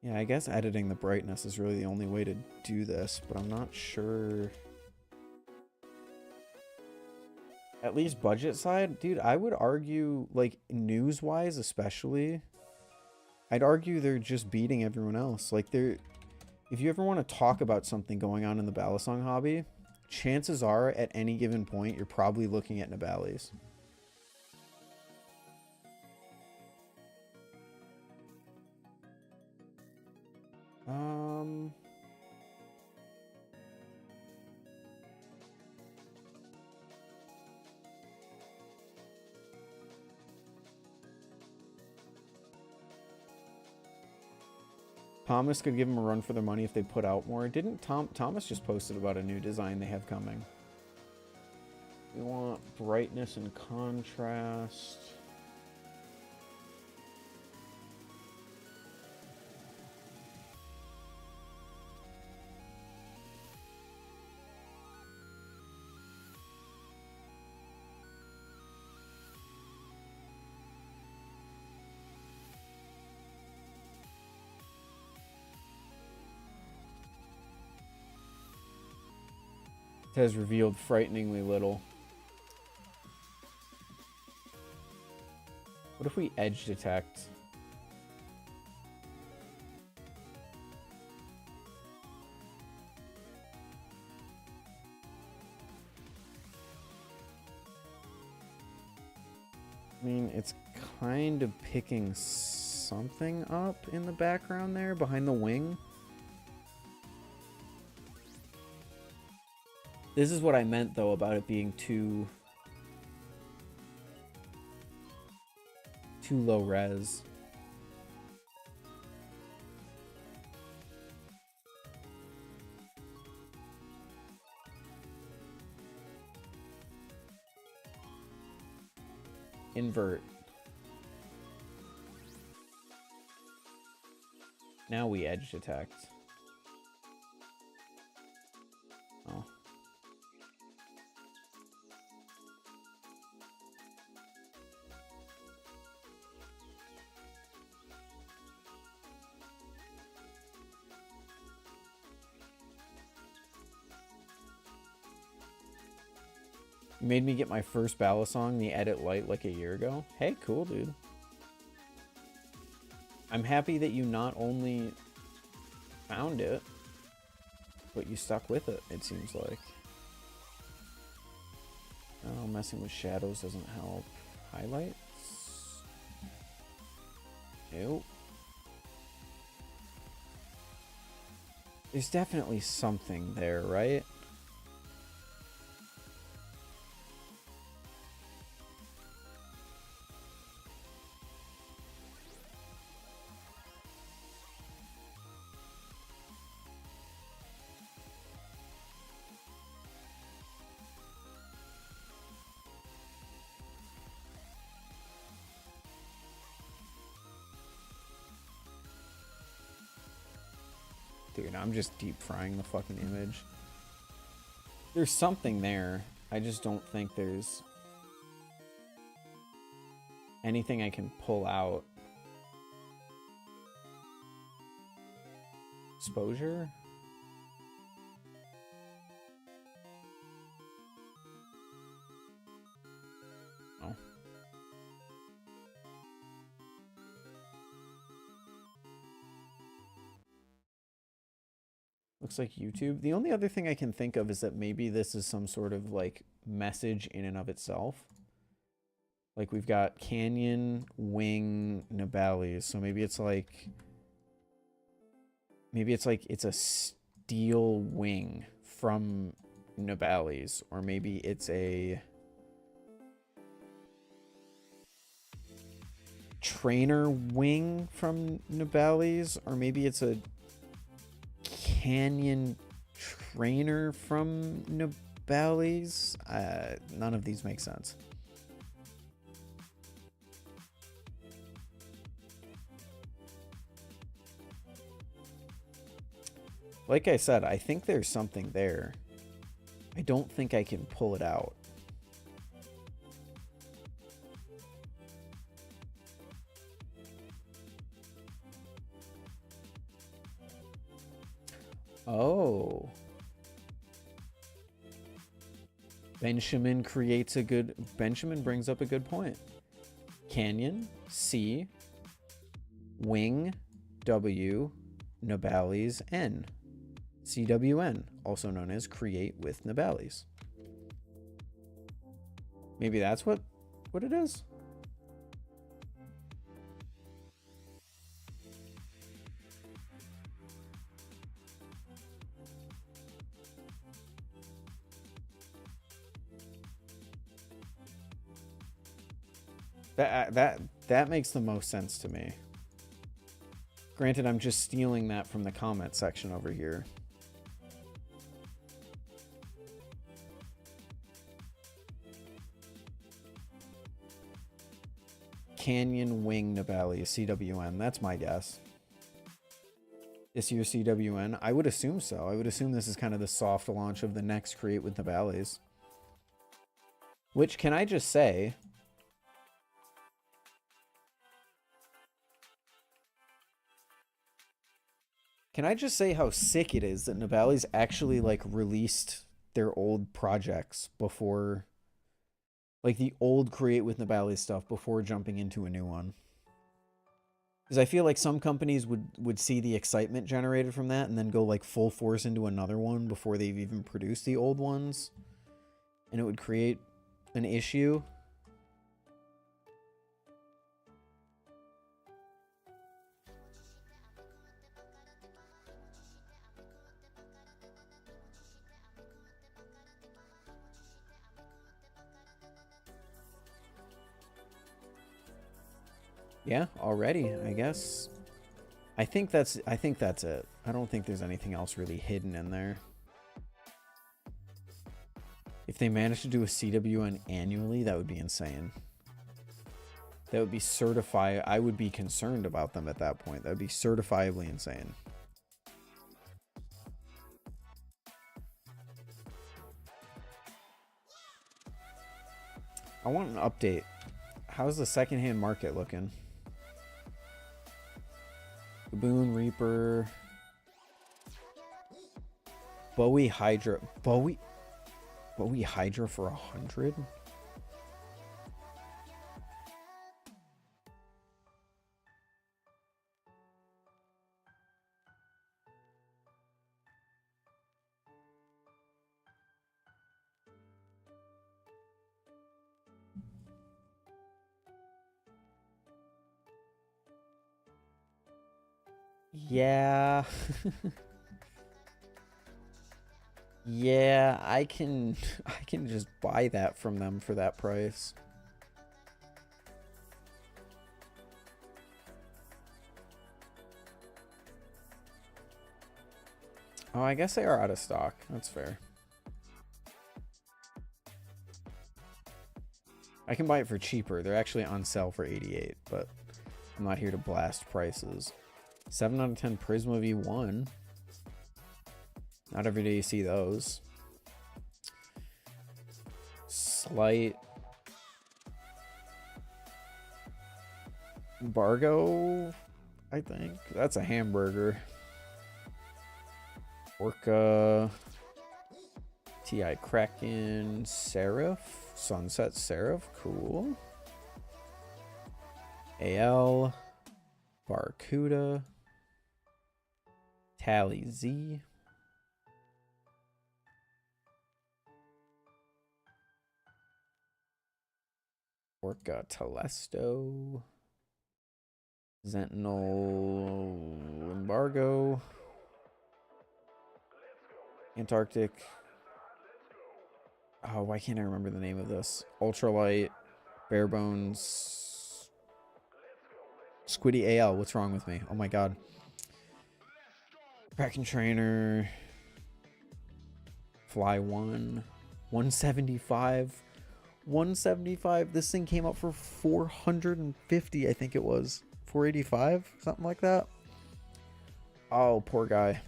Yeah, I guess editing the brightness is really the only way to do this, but I'm not sure. At least budget side, dude, I would argue, like, news-wise especially, I'd argue they're just beating everyone else. Like, if you ever want to talk about something going on in the Balisong hobby, chances are at any given point you're probably looking at Nabali's. Thomas could give them a run for their money if they put out more. Didn't Thomas just posted about a new design they have coming? We want brightness and contrast. Has revealed frighteningly little. What if we edge detect? I mean, it's kind of picking something up in the background there behind the wing. This is what I meant, though, about it being too low res. Invert. Now we edge detect. Oh. You made me get my first Balisong, the Edit Lite, like a year ago. Hey, cool, dude. I'm happy that you not only found it, but you stuck with it, it seems like. Oh, messing with shadows doesn't help. Highlights? Nope. There's definitely something there, right? Dude, I'm just deep frying the fucking image. There's something there. I just don't think there's anything I can pull out. Exposure? Oh. Looks like YouTube. The only other thing I can think of is that maybe this is some sort of like message in and of itself. Like we've got Canyon, Wing, Nabali's. So maybe it's like it's a steel wing from Nabali's, or maybe it's a trainer wing from Nabali's, or maybe it's a Canyon trainer from Nabali's. None of these make sense. Like I said, I think there's something there. I don't think I can pull it out. Oh. Benjamin brings up a good point. Canyon, C, Wing, W, Nabali's, N. CWN, also known as Create with Nibales. Maybe that's what it is? That makes the most sense to me. Granted, I'm just stealing that from the comment section over here. Canyon Wing Nibali, CWN. That's my guess. This year's CWN. I would assume so. I would assume this is kind of the soft launch of the next Create with Nibales. Which, can I just say... Can I just say how sick it is that Nibales actually, like, released their old projects before... Like, the old Create with Nibales stuff before jumping into a new one. Because I feel like some companies would see the excitement generated from that and then go, like, full force into another one before they've even produced the old ones. And it would create an issue. Yeah, already, I guess. I think that's it. I don't think there's anything else really hidden in there. If they managed to do a CWN annually, that would be insane. That would be certified. I would be concerned about them at that point. That would be certifiably insane. I want an update. How's the secondhand market looking? Boone Reaper, Bowie Hydra, Bowie Hydra for 100. Yeah. Yeah, I can just buy that from them for that price. Oh, I guess they are out of stock. That's fair. I can buy it for cheaper. They're actually on sale for 88, but I'm not here to blast prices. 7 out of 10 Prisma V1. Not every day you see those. Slight Bargo, I think. That's a hamburger. Orca. TI Kraken. Seraph. Sunset Seraph. Cool. AL. Barracuda. Tally Z. Orca Telesto. Sentinel Embargo. Antarctic. Oh, why can't I remember the name of this? Ultralight. Barebones. Squiddy AL. What's wrong with me? Oh my god. Kraken Trainer. Fly 1. 175. 175. This thing came up for 450, I think it was. 485, something like that. Oh, poor guy.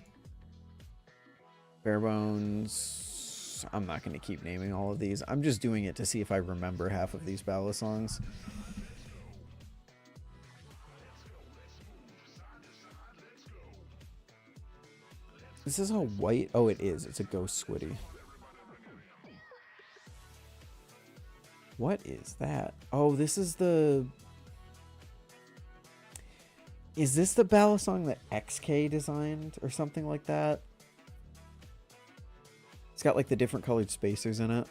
Barebones. I'm not going to keep naming all of these. I'm just doing it to see if I remember half of these Balisongs. This is a white. Oh, it is. It's a ghost Squiddy. What is that? Oh, this is the... Is this the Balisong that XK designed or something like that? It's got like the different colored spacers in it.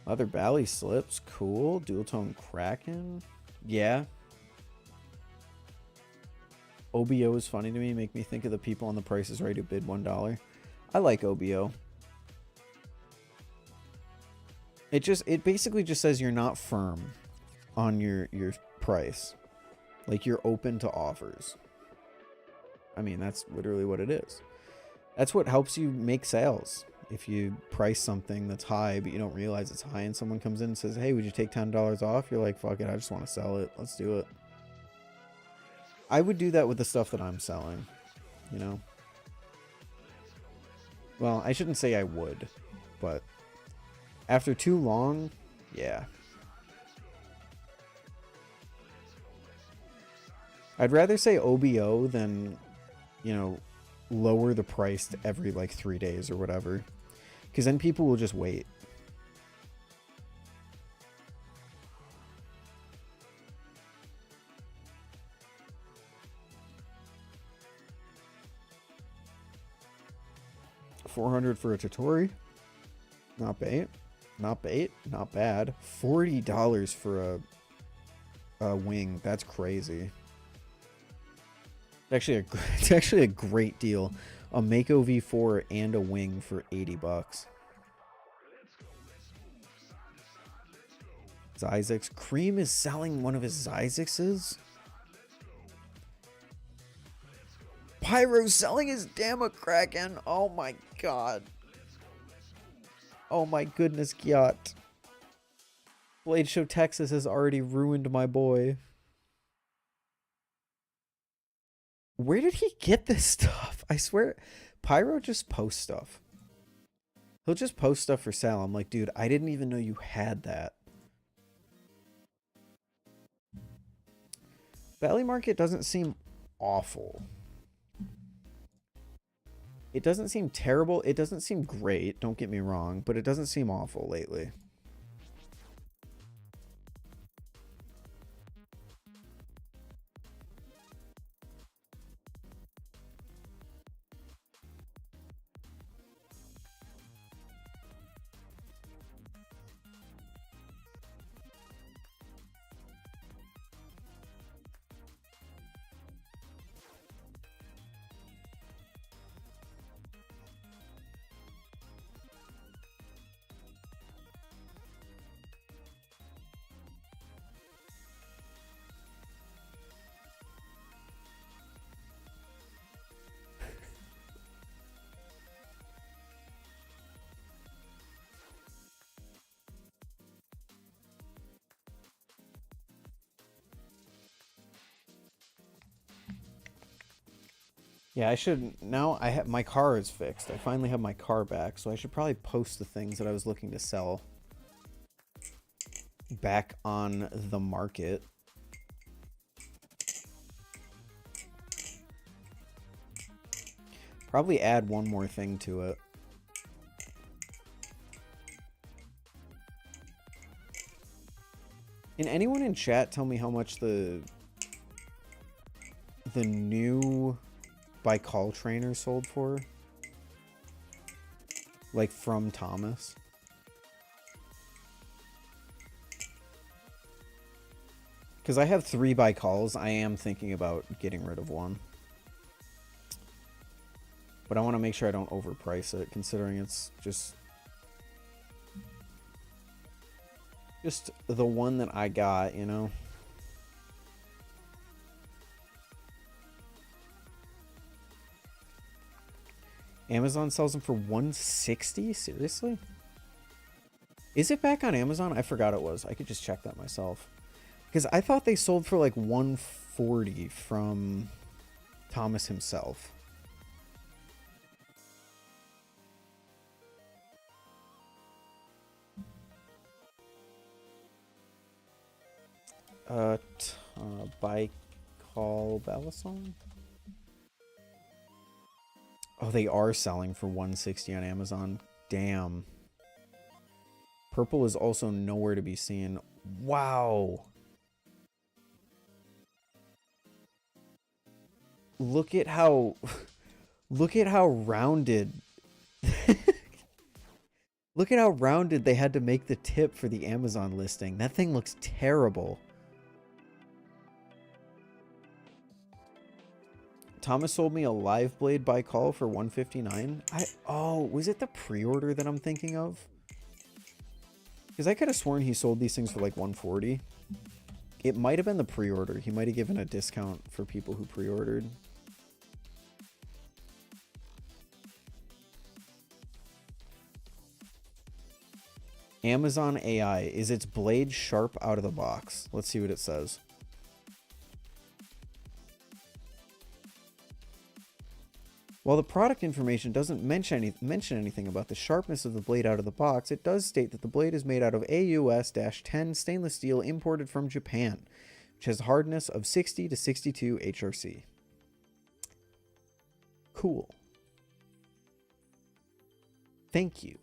Other Bally slips, cool. Dual tone Kraken, yeah. OBO is funny to me. Make me think of the people on The Price is Right who bid $1. I like OBO. It basically just says you're not firm on your price. Like you're open to offers. I mean, that's literally what it is. That's what helps you make sales. If you price something that's high, but you don't realize it's high, and someone comes in and says, hey, would you take $10 off? You're like, fuck it, I just want to sell it. Let's do it. I would do that with the stuff that I'm selling, you know? Well, I shouldn't say I would, but after too long, yeah. I'd rather say OBO than, you know, lower the price every like 3 days or whatever. Because then people will just wait. $400 for a Totori. Not bait. Not bait. Not bad. $40 for a wing. That's crazy. It's actually a great deal. A Mako V4 and a wing for $80. Zyzex. Cream is selling one of his Zyzexes? Pyro's selling his damn Kraken. Oh my god. Oh my goodness, Gyat. Blade Show Texas has already ruined my boy. Where did he get this stuff? I swear, Pyro just posts stuff. He'll just post stuff for sale. I'm like, dude, I didn't even know you had that. Valley Market doesn't seem awful. It doesn't seem terrible. It doesn't seem great, don't get me wrong, but it doesn't seem awful lately. Yeah, I should, now I have, my car is fixed. I finally have my car back, so I should probably post the things that I was looking to sell back on the market. Probably add one more thing to it. Can anyone in chat tell me how much the new Baikal trainer sold for? Like from Thomas? Because I have 3 Baikals. I am thinking about getting rid of one. But I want to make sure I don't overprice it, considering it's just the one that I got, you know? Amazon sells them for $160? Seriously? Is it back on Amazon? I forgot it was. I could just check that myself. Because I thought they sold for like $140 from Thomas himself. Baikal Balisong? Oh, they are selling for $160 on Amazon. Damn. Purple is also nowhere to be seen. Wow. Look at how look at how rounded Look at how rounded they had to make the tip for the Amazon listing. That thing looks terrible. Thomas sold me a live blade by call for $159. Oh, was it the pre-order that I'm thinking of? Because I could have sworn he sold these things for like $140. It might have been the pre-order. He might have given a discount for people who pre-ordered. Amazon AI. Is its blade sharp out of the box? Let's see what it says. While the product information doesn't mention anything about the sharpness of the blade out of the box, it does state that the blade is made out of AUS-10 stainless steel imported from Japan, which has a hardness of 60 to 62 HRC. Cool. Thank you.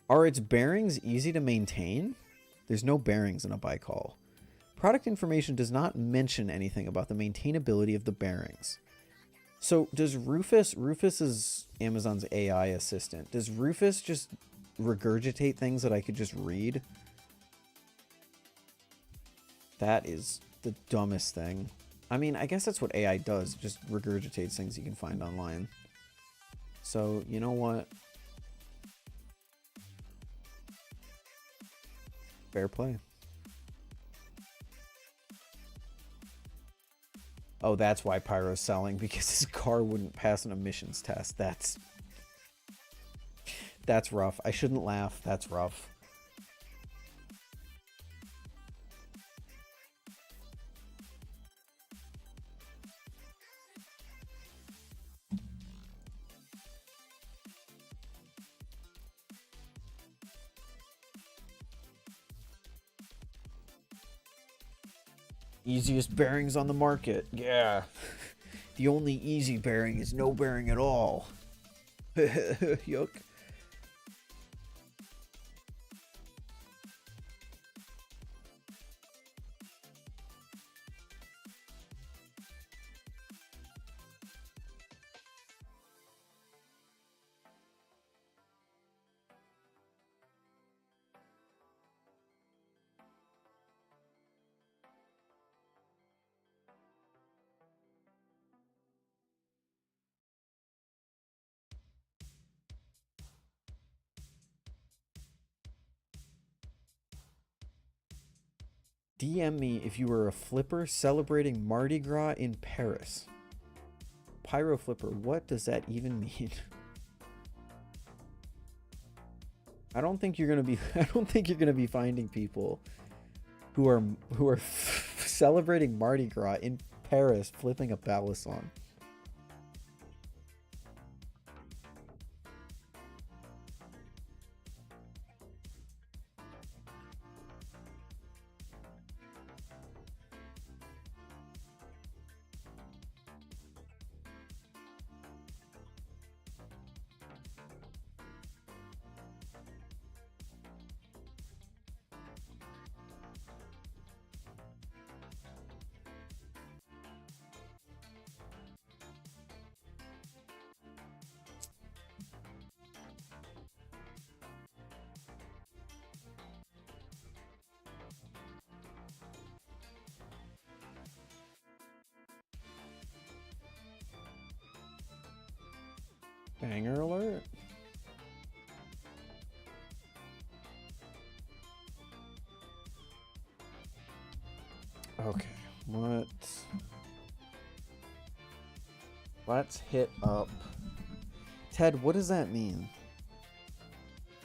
Are its bearings easy to maintain? There's no bearings in a bicall. Product information does not mention anything about the maintainability of the bearings. So does Rufus is Amazon's AI assistant, does Rufus just regurgitate things that I could just read? That is the dumbest thing. I mean, I guess that's what AI does, just regurgitates things you can find online. So, you know what? Fair play. Oh, that's why Pyro's selling, because his car wouldn't pass an emissions test. That's rough. I shouldn't laugh. That's rough. Easiest bearings on the market. Yeah. The only easy bearing is no bearing at all. Yuck. DM me if you were a flipper celebrating Mardi Gras in Paris. Pyro flipper, what does that even mean? I don't think you're gonna be finding people who are celebrating Mardi Gras in Paris flipping a Balisong. Banger alert. Okay, let's hit up. Ted, what does that mean?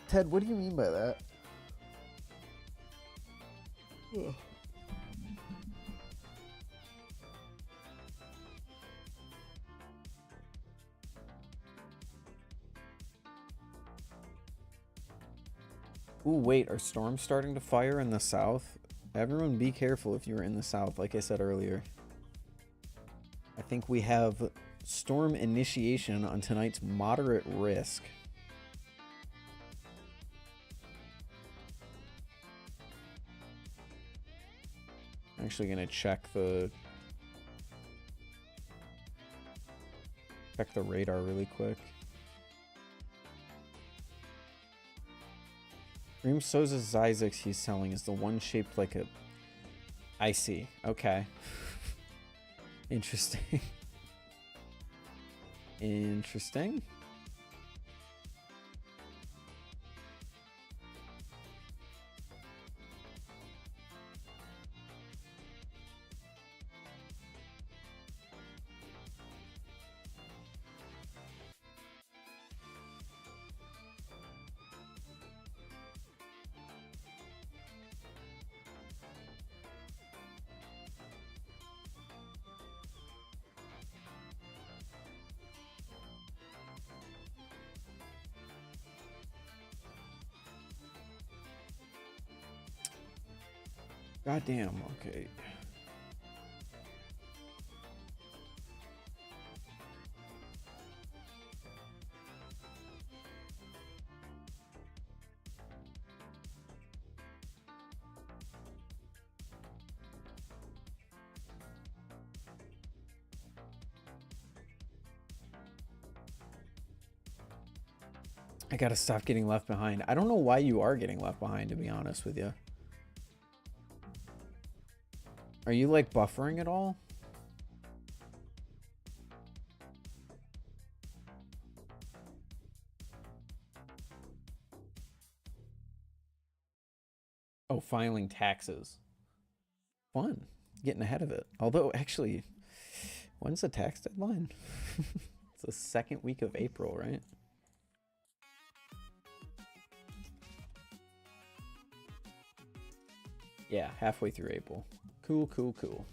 Ted, what do you mean by that? Ugh. Ooh, wait, are storms starting to fire in the south? Everyone be careful if you're in the south, like I said earlier. I think we have storm initiation on tonight's moderate risk. I'm actually gonna check the radar really quick. Dream Soza Zyzix he's selling is the one shaped like a... I see. Okay. Interesting. Interesting. Goddamn, okay. I gotta stop getting left behind. I don't know why you are getting left behind, to be honest with you. Are you like buffering at all? Oh, filing taxes. Fun. Getting ahead of it. Although, actually, when's the tax deadline? It's the second week of April, right? Yeah, halfway through April. Cool, cool, cool.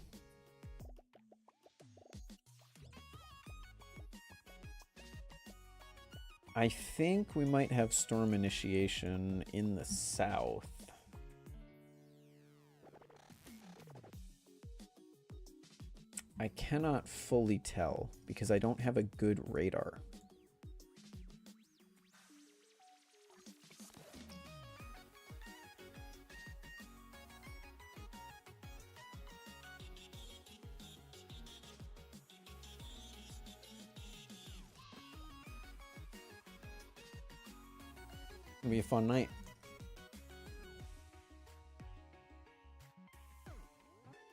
I think we might have storm initiation in the south. I cannot fully tell because I don't have a good radar. It'll be a fun night.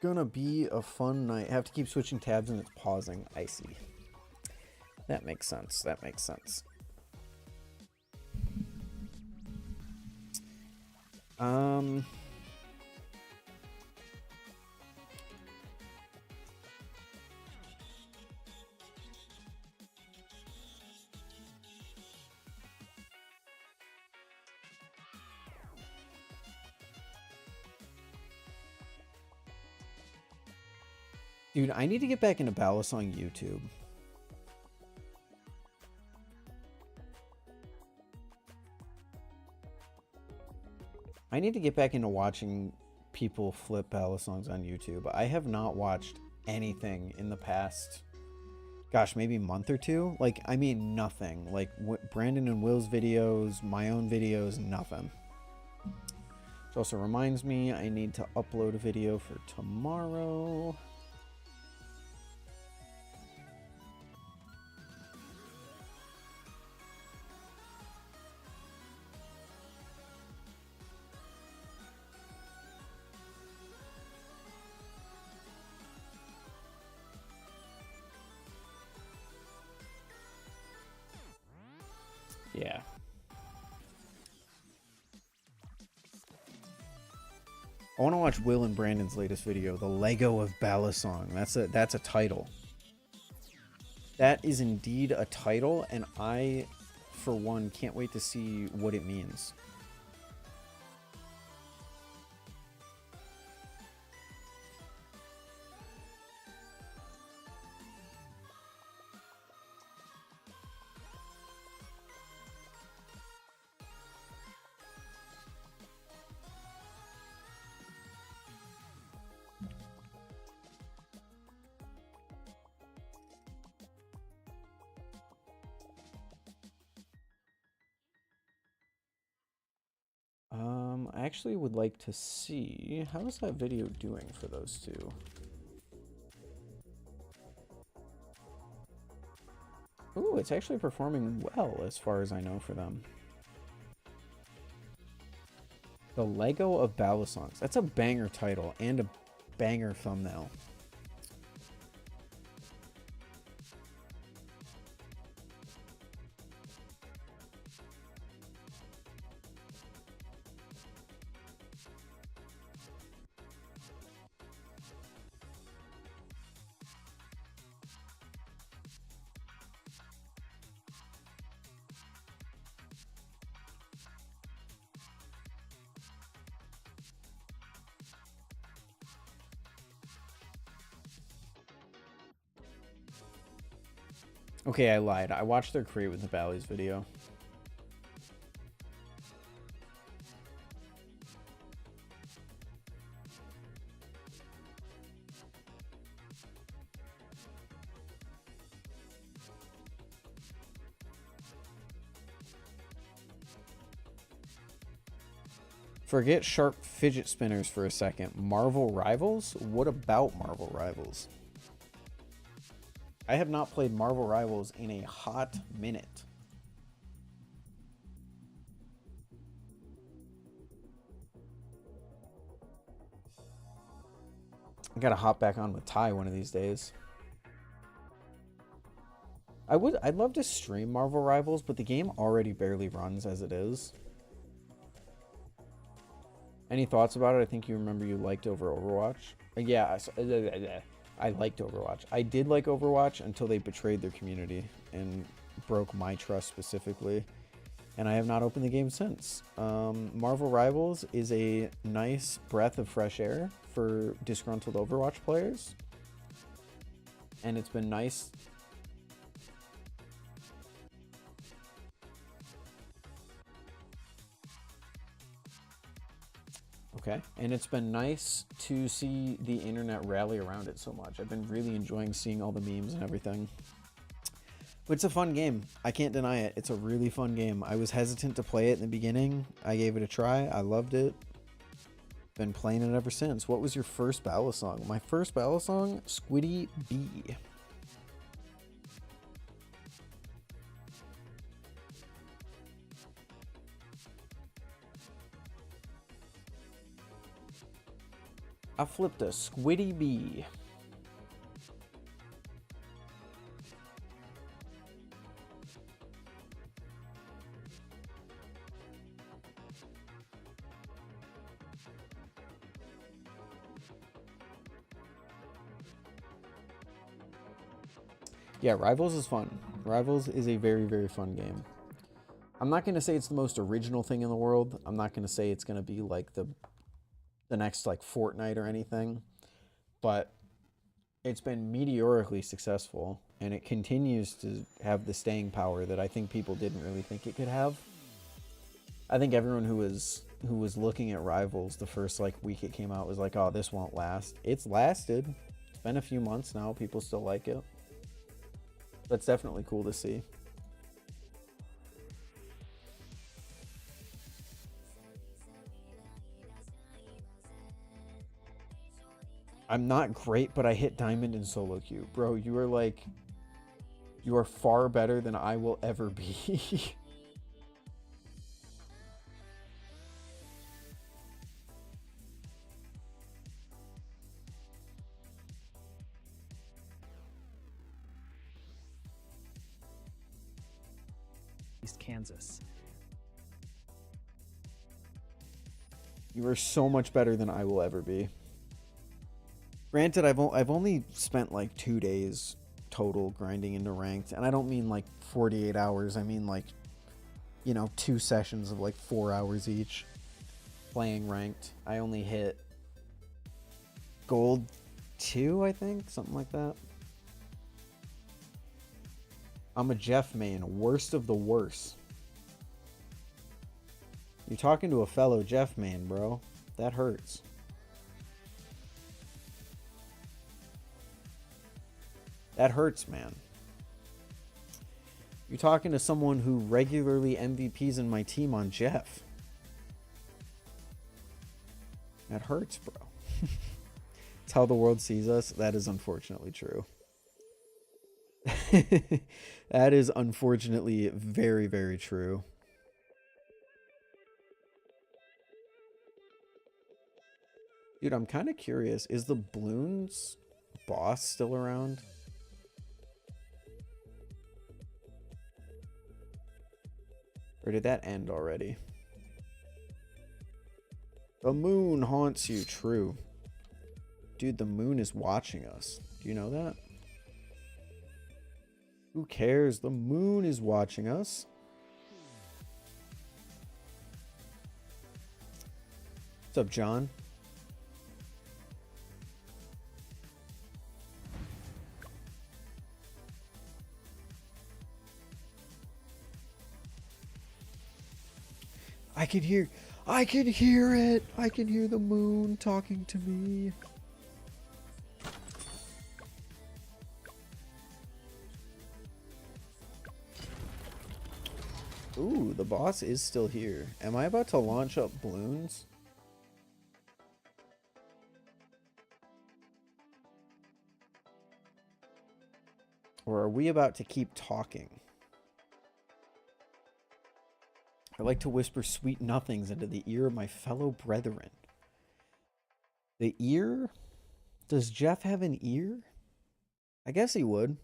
Gonna be a fun night. Have to keep switching tabs and it's pausing. I see. That makes sense. That makes sense. Dude, I need to get back into Balisong YouTube. I need to get back into watching people flip Balisongs on YouTube. I have not watched anything in the past, gosh, maybe month or two. Like, I mean, nothing. Like, Brandon and Will's videos, my own videos, nothing. Which also reminds me, I need to upload a video for tomorrow. Yeah. I want to watch Will and Brandon's latest video, The Lego of Balisong. That's a title. That is indeed a title, and I, for one, can't wait to see what it means. I actually would like to see, how is that video doing for those two? Ooh, it's actually performing well as far as I know for them. The Lego of Balisongs. That's a banger title and a banger thumbnail. Okay, I lied. I watched their Create with the Valleys video. Forget sharp fidget spinners for a second. Marvel Rivals? What about Marvel Rivals? I have not played Marvel Rivals in a hot minute. I gotta hop back on with Ty one of these days. I'd love to stream Marvel Rivals, but the game already barely runs as it is. Any thoughts about it? I think you remember you liked over Overwatch. Yeah, I liked Overwatch. I did like Overwatch until they betrayed their community and broke my trust specifically. And I have not opened the game since. Marvel Rivals is a nice breath of fresh air for disgruntled Overwatch players. And it's been nice. Okay, and it's been nice to see the internet rally around it so much. I've been really enjoying seeing all the memes and everything. But it's a fun game. I can't deny it. It's a really fun game. I was hesitant to play it in the beginning. I gave it a try. I loved it. Been playing it ever since. What was your first Balisong? My first Balisong, Squiddy B. I flipped a Squiddy B. Yeah, Rivals is fun. Rivals is a very, very fun game. I'm not going to say it's the most original thing in the world. I'm not going to say it's going to be like the next like Fortnite or anything, but it's been meteorically successful and it continues to have the staying power that I think people didn't really think it could have. I think everyone who was looking at Rivals the first like week it came out was like, oh, this won't last. It's lasted. It's been a few months now. People still like it. That's definitely cool to see. I'm not great, but I hit diamond in solo queue. Bro, you are far better than I will ever be. East Kansas. You are so much better than I will ever be. Granted, I've only spent like 2 days total grinding into ranked, and I don't mean like 48 hours. I mean like, you know, 2 sessions of like 4 hours each playing ranked. I only hit gold 2, I think, something like that. I'm a Jeff main, worst of the worst. You're talking to a fellow Jeff main, bro. That hurts. That hurts, man. You're talking to someone who regularly MVPs in my team on Jeff. That hurts, bro. It's how the world sees us. That is unfortunately true. That is unfortunately very, very true. Dude, I'm kind of curious. Is the Bloons boss still around? Or did that end already? The moon haunts you. True. Dude, the moon is watching us. Do you know that? Who cares? The moon is watching us. What's up, John? I can hear it. I can hear the moon talking to me. Ooh, the boss is still here. Am I about to launch up balloons? Or are we about to keep talking? I like to whisper sweet nothings into the ear of my fellow brethren. The ear? Does Jeff have an ear? I guess he would.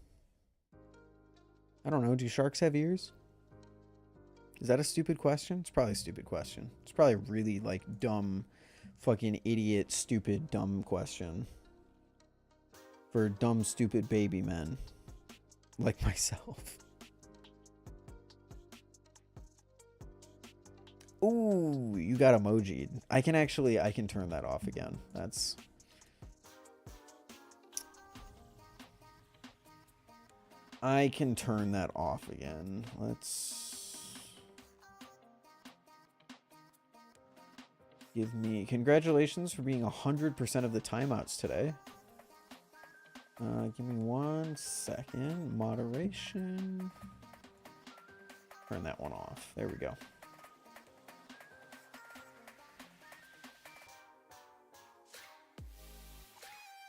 I don't know. Do sharks have ears? Is that a stupid question? It's probably a stupid question. It's probably a really, like, dumb, fucking idiot, stupid, dumb question. For dumb, stupid baby men. Like myself. Ooh, you got emoji'd. I can turn that off again. That's... I can turn that off again. Let's... Give me... Congratulations for being 100% of the timeouts today. Give me 1 second. Moderation. Turn that one off. There we go.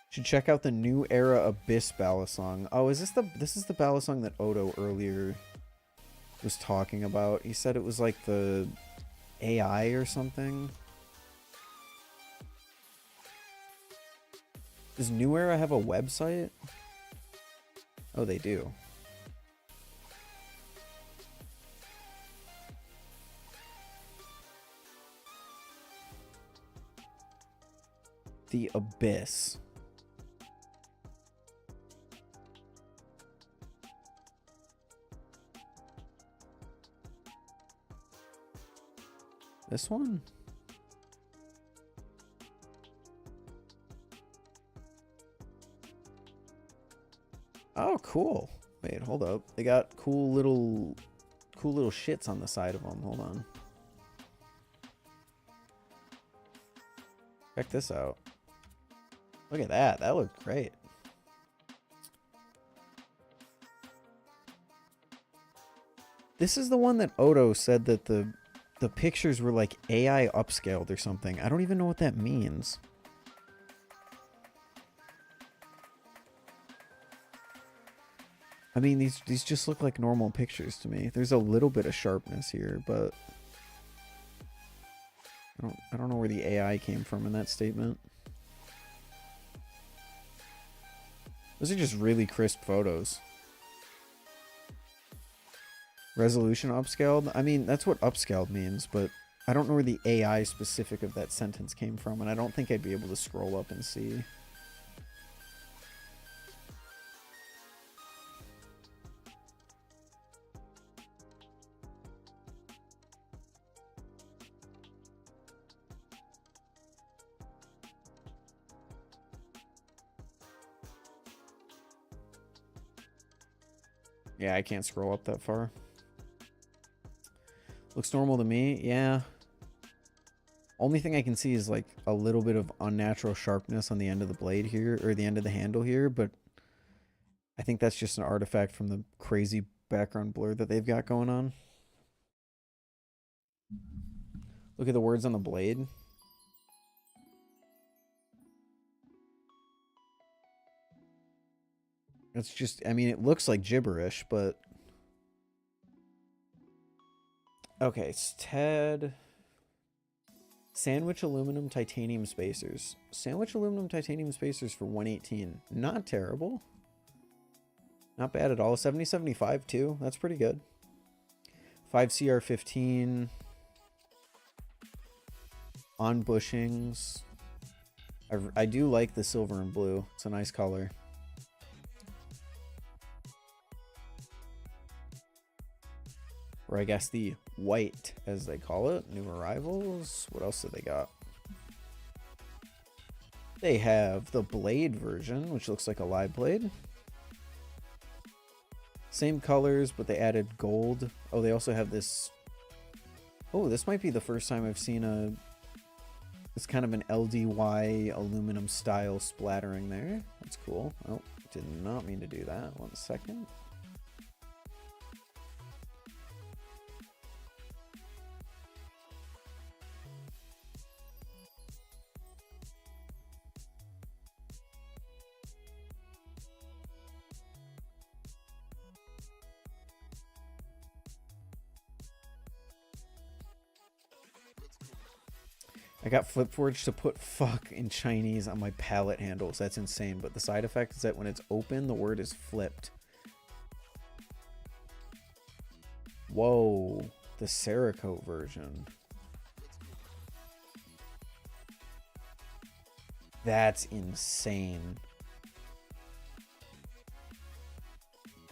Should check out the New Era Abyss Balisong. Oh, is this the Balisong that Odo earlier was talking about? He said it was like the AI or something. Does New Era have a website? Oh, they do. The Abyss. This one? Oh, cool. Wait, hold up. They got cool little shits on the side of them. Hold on. Check this out. Look at that. That looked great. This is the one that Odo said that the pictures were like AI upscaled or something. I don't even know what that means. I mean, these just look like normal pictures to me. There's a little bit of sharpness here, but I don't know where the AI came from in that statement. Those are just really crisp photos. Resolution upscaled? I mean, that's what upscaled means, but I don't know where the AI specific of that sentence came from, and I don't think I'd be able to scroll up and see. Yeah, I can't scroll up that far. Looks normal to me, yeah. Only thing I can see is like a little bit of unnatural sharpness on the end of the blade here, or the end of the handle here, but I think that's just an artifact from the crazy background blur that they've got going on. Look at the words on the blade. It's just, I mean, it looks like gibberish, but... Okay, it's Ted Sandwich aluminum titanium spacers. Sandwich aluminum titanium spacers for 118. Not terrible. Not bad at all. 7075 too. That's pretty good. 5CR15. On bushings. I do like the silver and blue. It's a nice color. Or I guess the white, as they call it. New arrivals. What else do they got? They have the blade version, which looks like a live blade. Same colors, but they added gold. Oh, they also have this. Oh, this might be the first time I've seen a. It's kind of an LDY aluminum style splattering there. That's cool. Oh, did not mean to do that. 1 second. I got FlipForge to put fuck in Chinese on my palette handles. That's insane. But the side effect is that when it's open, the word is flipped. Whoa. The Cerakote version. That's insane.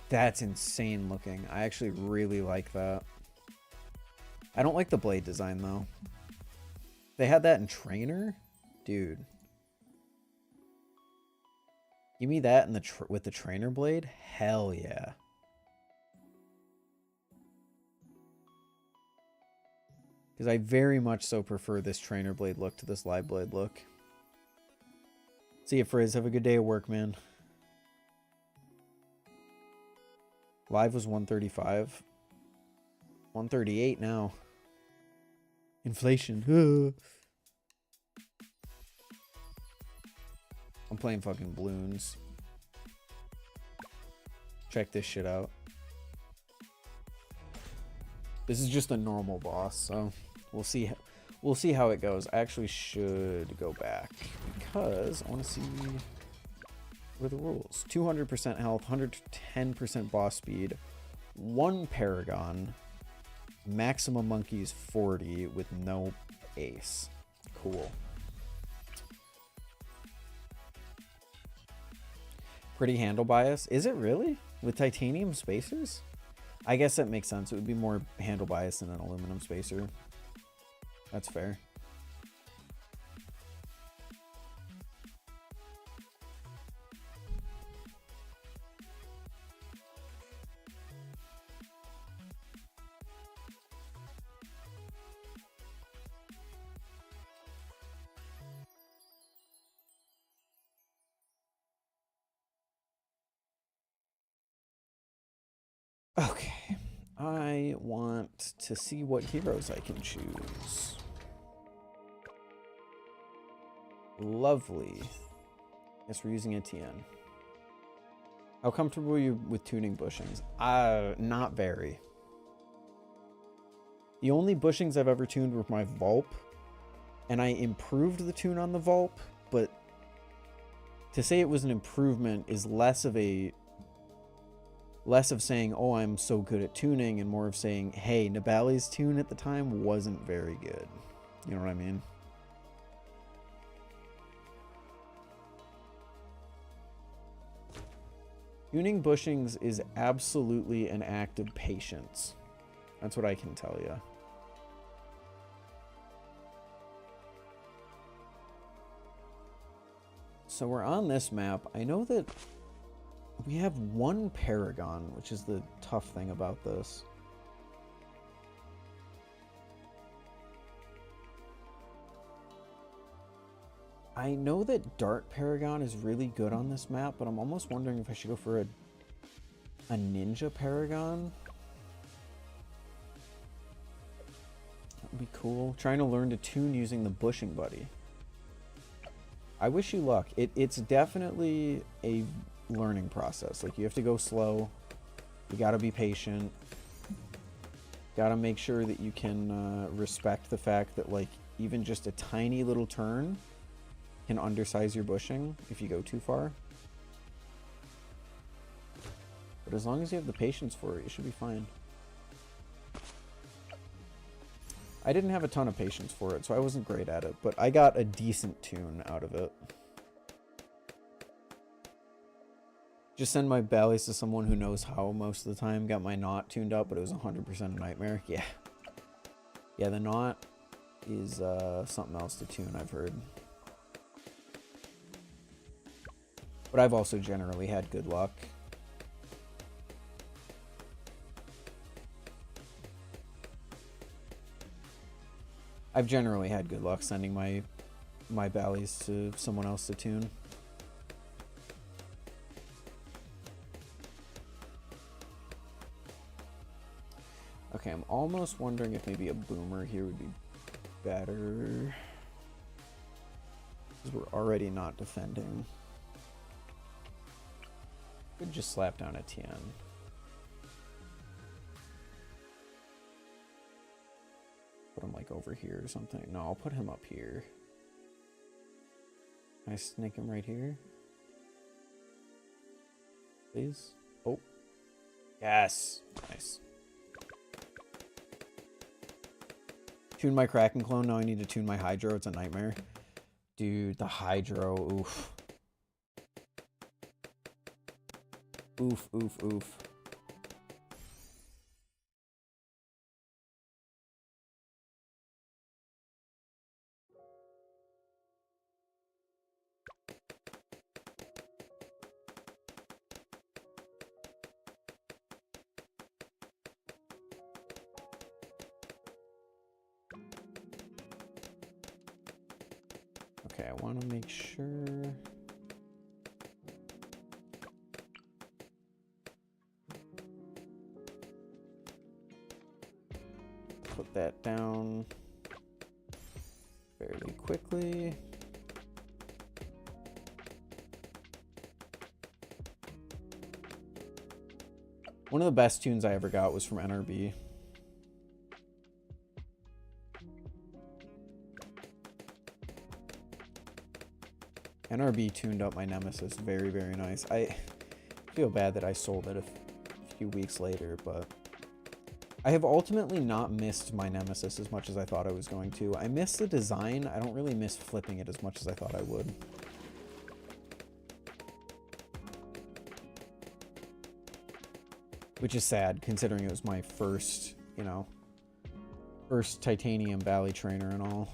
That's insane looking. I actually really like that. I don't like the blade design though. They had that in Trainer? Dude. Give me that in the with the Trainer blade? Hell yeah. Because I very much so prefer this Trainer blade look to this live blade look. See you, Frizz. Have a good day at work, man. Live was 135. 138 now. Inflation. I'm playing fucking balloons. Check this shit out. This is just a normal boss, so we'll see. We'll see how it goes. I actually should go back because I want to see what are the rules. 200% health, 110% boss speed, 1 Paragon. Maximum monkeys 40 with no ace. Cool. Pretty handle bias. Is it really? With titanium spacers? I guess that makes sense. It would be more handle bias than an aluminum spacer. That's fair. Okay, I want to see what heroes I can choose. Lovely. Guess we're using a TN. How comfortable are you with tuning bushings? Not very. The only bushings I've ever tuned were my Vulp, and I improved the tune on the Vulp, but to say it was an improvement is less of saying, oh, I'm so good at tuning, and more of saying, hey, Nibali's tune at the time wasn't very good. You know what I mean? Tuning bushings is absolutely an act of patience. That's what I can tell you. So we're on this map. I know that we have 1 Paragon, which is the tough thing about this. I know that Dart Paragon is really good on this map, but I'm almost wondering if I should go for a Ninja Paragon. That would be cool. Trying to learn to tune using the Bushing Buddy. I wish you luck. It's definitely a learning process. Like, you have to go slow. You got to be patient. Got to make sure that you can respect the fact that, like, even just a tiny little turn can undersize your bushing if you go too far. But as long as you have the patience for it, you should be fine. I didn't have a ton of patience for it, so I wasn't great at it, but I got a decent tune out of it. Just send my ballies to someone who knows how most of the time. Got my knot tuned up, but it was 100% a nightmare. Yeah. Yeah, the knot is something else to tune, I've heard. But I've also generally had good luck. I've generally had good luck sending my ballies to someone else to tune. Okay, I'm almost wondering if maybe a boomer here would be better. Because we're already not defending. Could just slap down a Tien. Put him like over here or something. No, I'll put him up here. Can I snake him right here? Please? Oh. Yes. Nice. Tune my Kraken clone. Now I need to tune my Hydro. It's a nightmare. Dude, the Hydro. Oof. Oof, oof, oof. Okay, I want to make sure. Put that down fairly quickly. One of the best tunes I ever got was from NRB. NRB tuned up my Nemesis very, very nice. I feel bad that I sold it a few weeks later, but I have ultimately not missed my Nemesis as much as I thought I was going to. I miss the design. I don't really miss flipping it as much as I thought I would. Which is sad, considering it was my first, you know, first titanium bally trainer and all.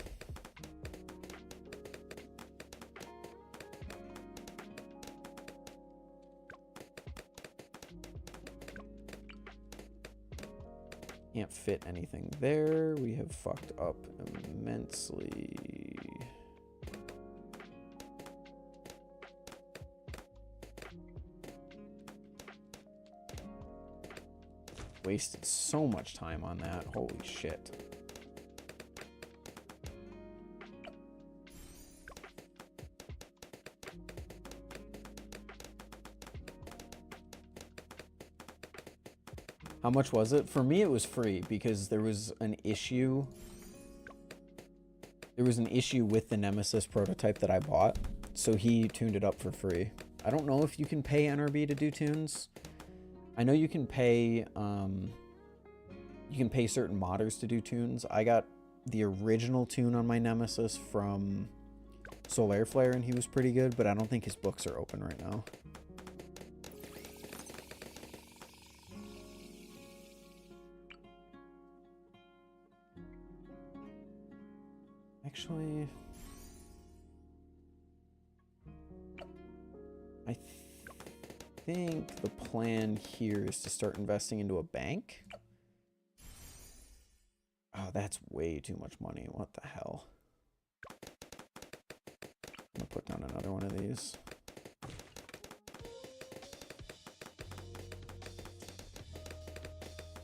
Can't fit anything there. We have fucked up immensely. Wasted so much time on that. Holy shit. How much was it? For me, it was free because there was an issue. There was an issue with the Nemesis prototype that I bought, so he tuned it up for free. I don't know if you can pay NRB to do tunes. I know you can pay certain modders to do tunes. I got the original tune on my Nemesis from Solar Flare, and he was pretty good, but I don't think his books are open right now. Actually, I think the plan here is to start investing into a bank. Oh, that's way too much money. What the hell? I'm gonna put down another one of these.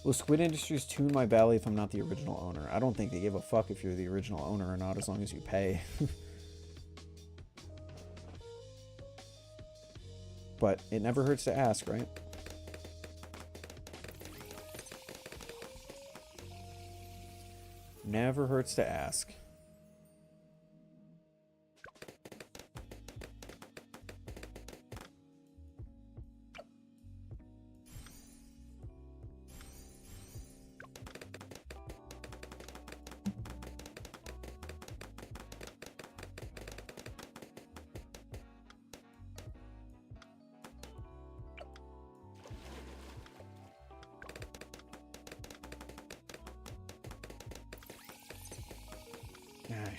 Will Squid Industries tune my bally if I'm not the original owner? I don't think they give a fuck if you're the original owner or not, as long as you pay. But it never hurts to ask, right? Never hurts to ask.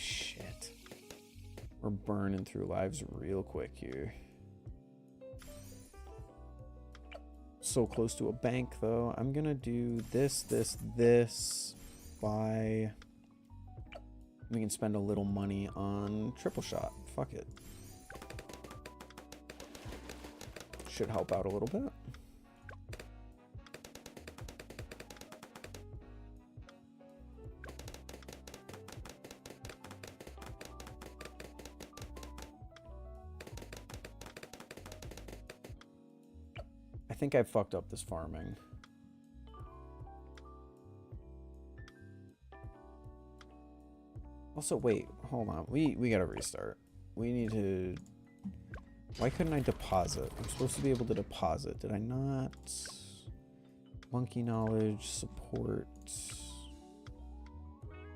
shit. We're burning through lives real quick here. So close to a bank, though. I'm gonna do this. Buy. We can spend a little money on triple shot. Fuck it. Should help out a little bit. I think I fucked up this farming. Also, wait, hold on. We gotta restart. We need to... Why couldn't I deposit? I'm supposed to be able to deposit. Did I not? Monkey knowledge, support.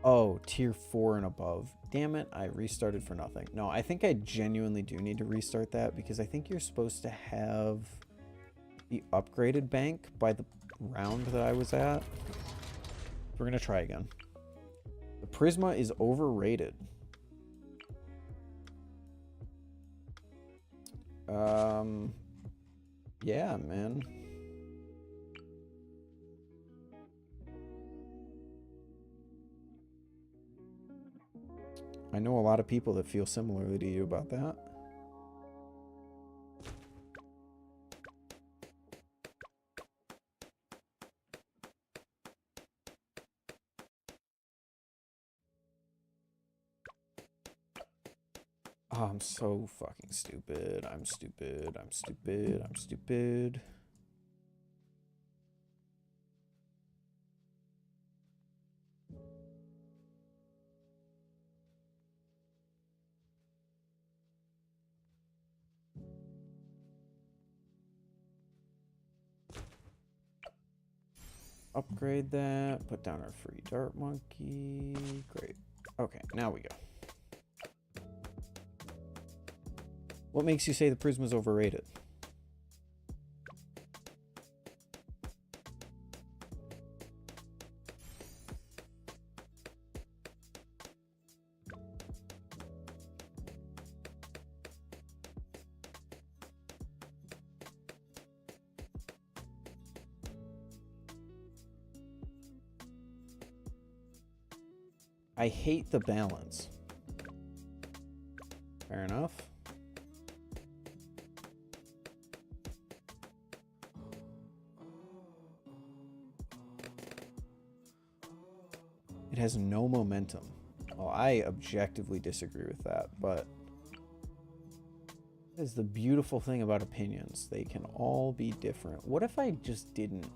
Oh, tier 4 and above. Damn it, I restarted for nothing. No, I think I genuinely do need to restart that because I think you're supposed to have the upgraded bank by the round that I was at. We're gonna try again. The Prisma is overrated. Yeah, man. I know a lot of people that feel similarly to you about that. Oh, I'm so fucking stupid. I'm stupid. I'm stupid. I'm stupid. Upgrade that. Put down our free dart monkey. Great. Okay, now we go. What makes you say the Prisma's overrated? I hate the balance. Fair enough. It has no momentum. Well, I objectively disagree with that, but that is the beautiful thing about opinions. They can all be different. What if I just didn't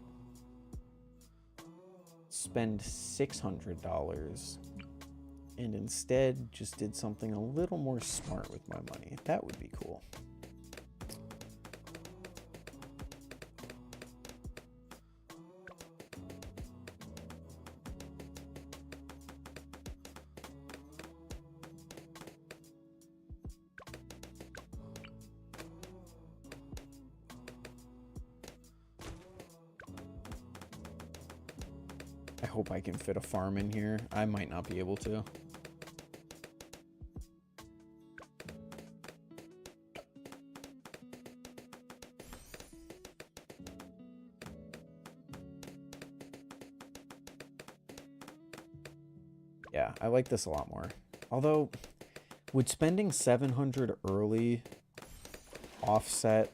spend $600 and instead just did something a little more smart with my money? That would be cool. I hope I can fit a farm in here. I might not be able to. Yeah, I like this a lot more. Although, would spending 700 early offset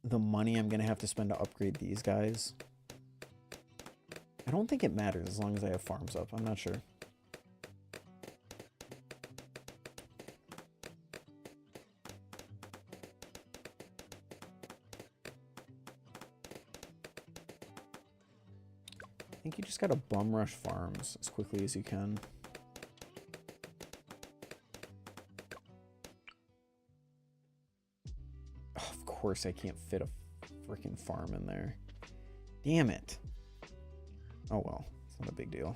the money I'm going to have to spend to upgrade these guys? I don't think it matters as long as I have farms up. I'm not sure. I think you just gotta bum rush farms as quickly as you can. Oh, of course I can't fit a freaking farm in there. Damn it. Oh well, it's not a big deal.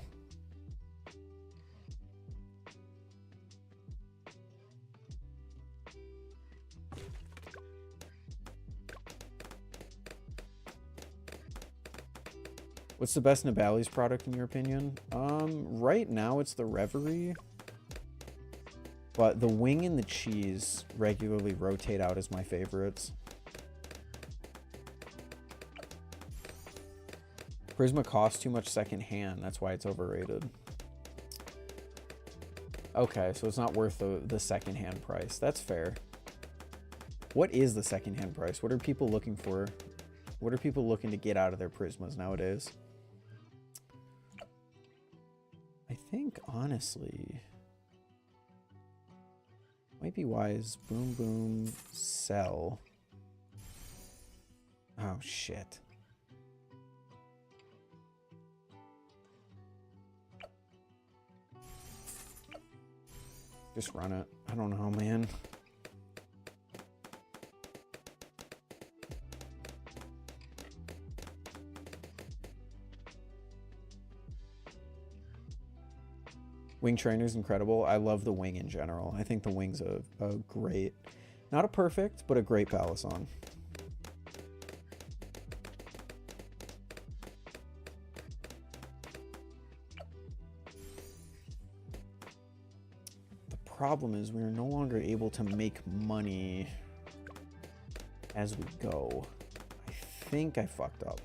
What's the best Nibali's product in your opinion? Right now it's the Reverie. But the wing and the cheese regularly rotate out as my favorites. Prisma costs too much secondhand. That's why it's overrated. Okay, so it's not worth the secondhand price. That's fair. What is the secondhand price? What are people looking for? What are people looking to get out of their Prismas nowadays? I think, honestly, might be wise. Boom, boom, sell. Oh, shit. Just run it. I don't know, man. Wing Trainer's incredible. I love the wing in general. I think the wing's a great, not a perfect, but a great Balisong. The problem is we are no longer able to make money as we go. I think I fucked up.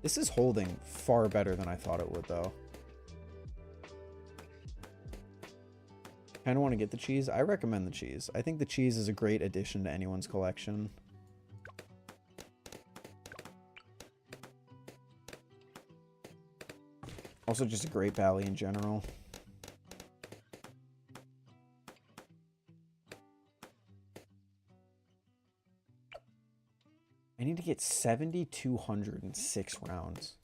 This is holding far better than I thought it would, though. Kind of want to get the cheese. I recommend the cheese. I think the cheese is a great addition to anyone's collection. Also, just a great Bally in general. I need to get 7,206 rounds.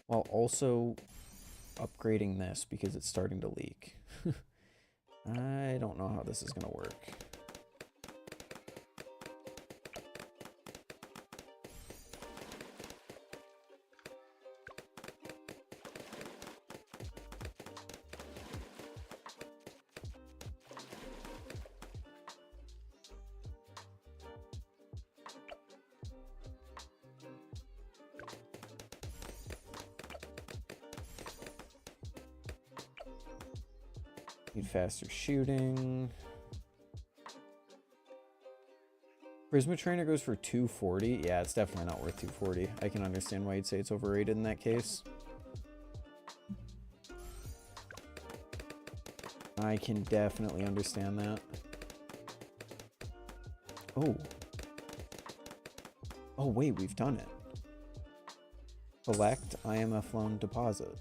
While also upgrading this because it's starting to leak. I don't know how this is going to work. Need faster shooting. Prisma Trainer goes for 240. Yeah, it's definitely not worth 240. I can understand why you'd say it's overrated in that case. I can definitely understand that. Oh. Oh, wait, we've done it. Select IMF loan deposit.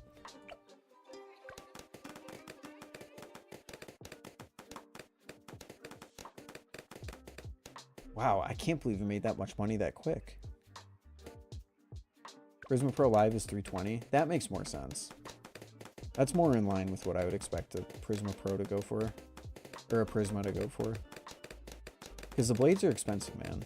Wow, I can't believe we made that much money that quick. Prisma Pro Live is 320. That makes more sense. That's more in line with what I would expect a Prisma Pro to go for. Or a Prisma to go for. Because the blades are expensive, man.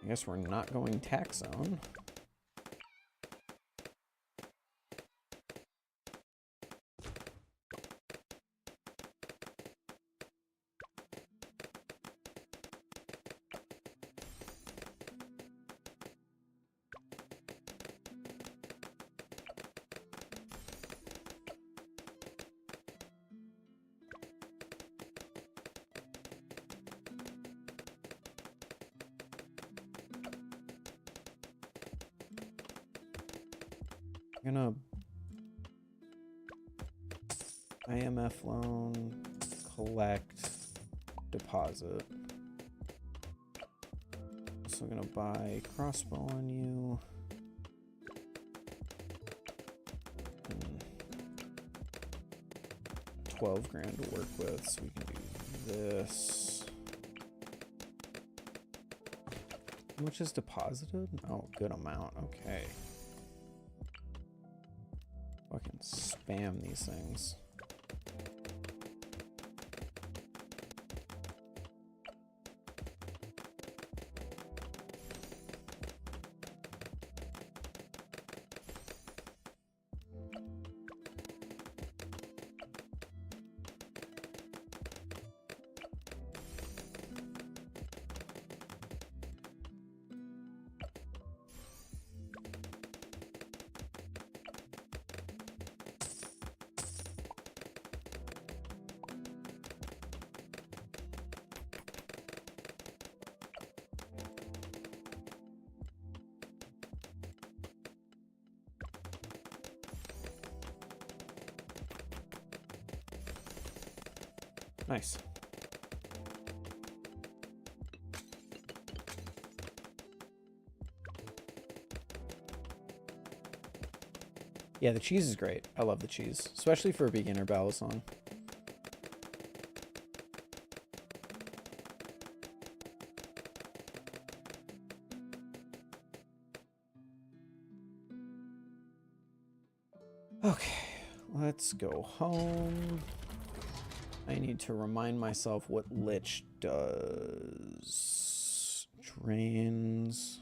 I guess we're not going tax zone. I'm gonna IMF loan, collect, deposit. Also gonna buy crossbow on you. 12 grand to work with, so we can do this. How much is deposited? Oh, good amount. Okay. Fucking spam these things. Nice. Yeah, the cheese is great. I love the cheese, especially for a beginner Balisong. Okay, let's go home. I need to remind myself what Lich does. Drains.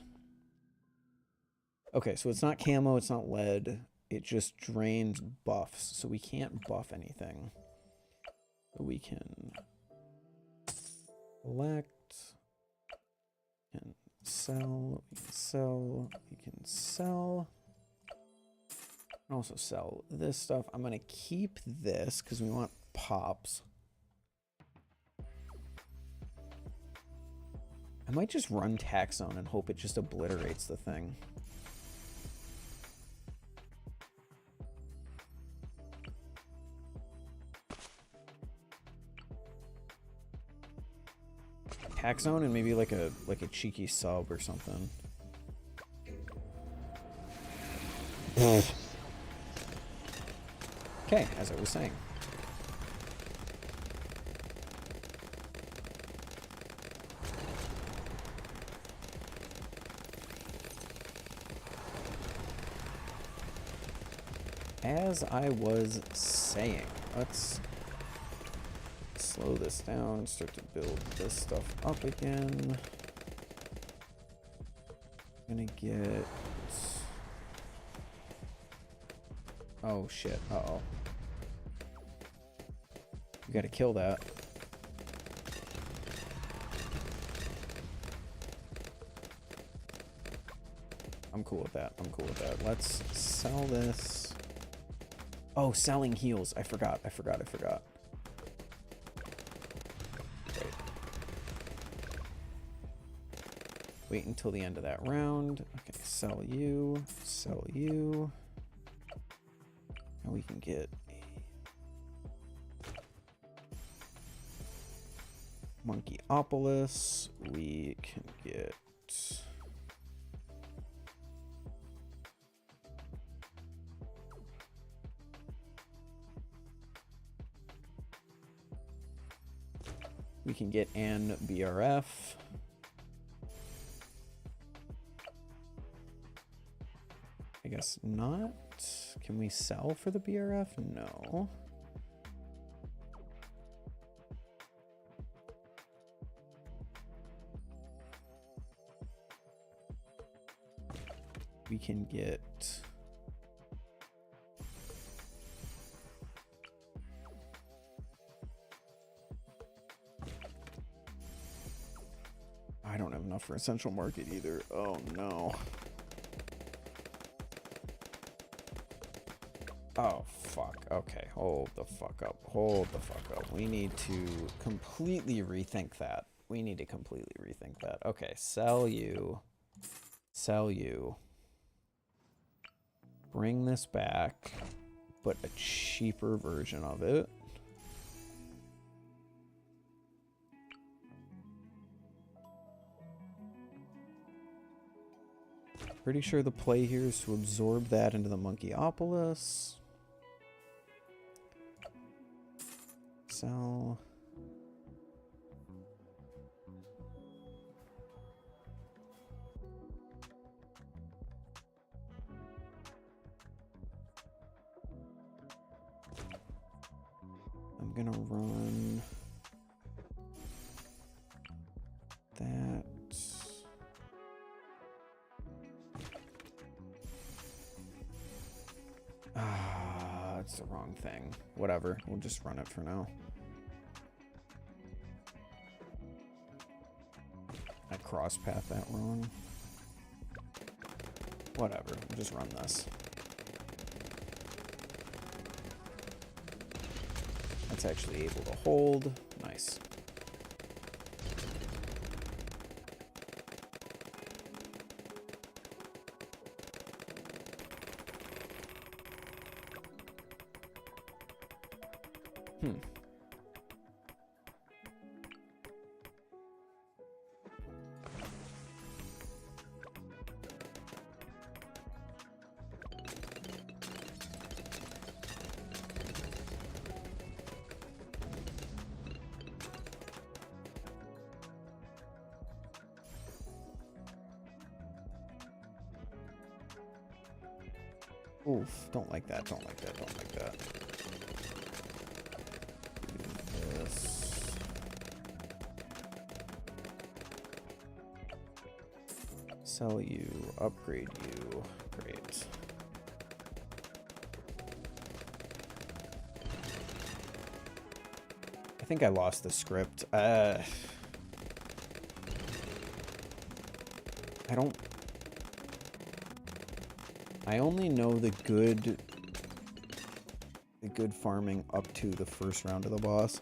Okay, so it's not camo, it's not lead. It just drains buffs, so we can't buff anything. But we can collect, and sell, we can sell, we can sell. And also sell this stuff. I'm gonna keep this because we want pops. I might just run tax zone and hope it just obliterates the thing. Tax zone and maybe like a cheeky sub or something. Okay, as I was saying. As I was saying, let's slow this down, start to build this stuff up again. I'm gonna get... Oh shit, uh-oh. We gotta kill that. I'm cool with that, I'm cool with that. Let's sell this. Oh, selling heals. I forgot. Great. Wait until the end of that round. Okay, sell you. Sell you. Now we can get a Monkeyopolis. We can get... We can get an BRF. I guess not. Can we sell for the BRF? No. We can get... I don't have enough for Essential Market either. Oh no. Oh fuck. Okay, hold the fuck up. Hold the fuck up. We need to completely rethink that. We need to completely rethink that. Okay, sell you. Sell you. Bring this back, but a cheaper version of it. Pretty sure the play here is to absorb that into the Monkeyopolis. Sell. I'm gonna run that. It's the wrong thing. Whatever, we'll just run it for now. I cross path that wrong. Whatever, we'll just run this. That's actually able to hold. Nice. Oof, don't like that, don't like that, don't like that. Do this. Sell you, upgrade you, great. I think I lost the script. I only know the good farming up to the first round of the boss.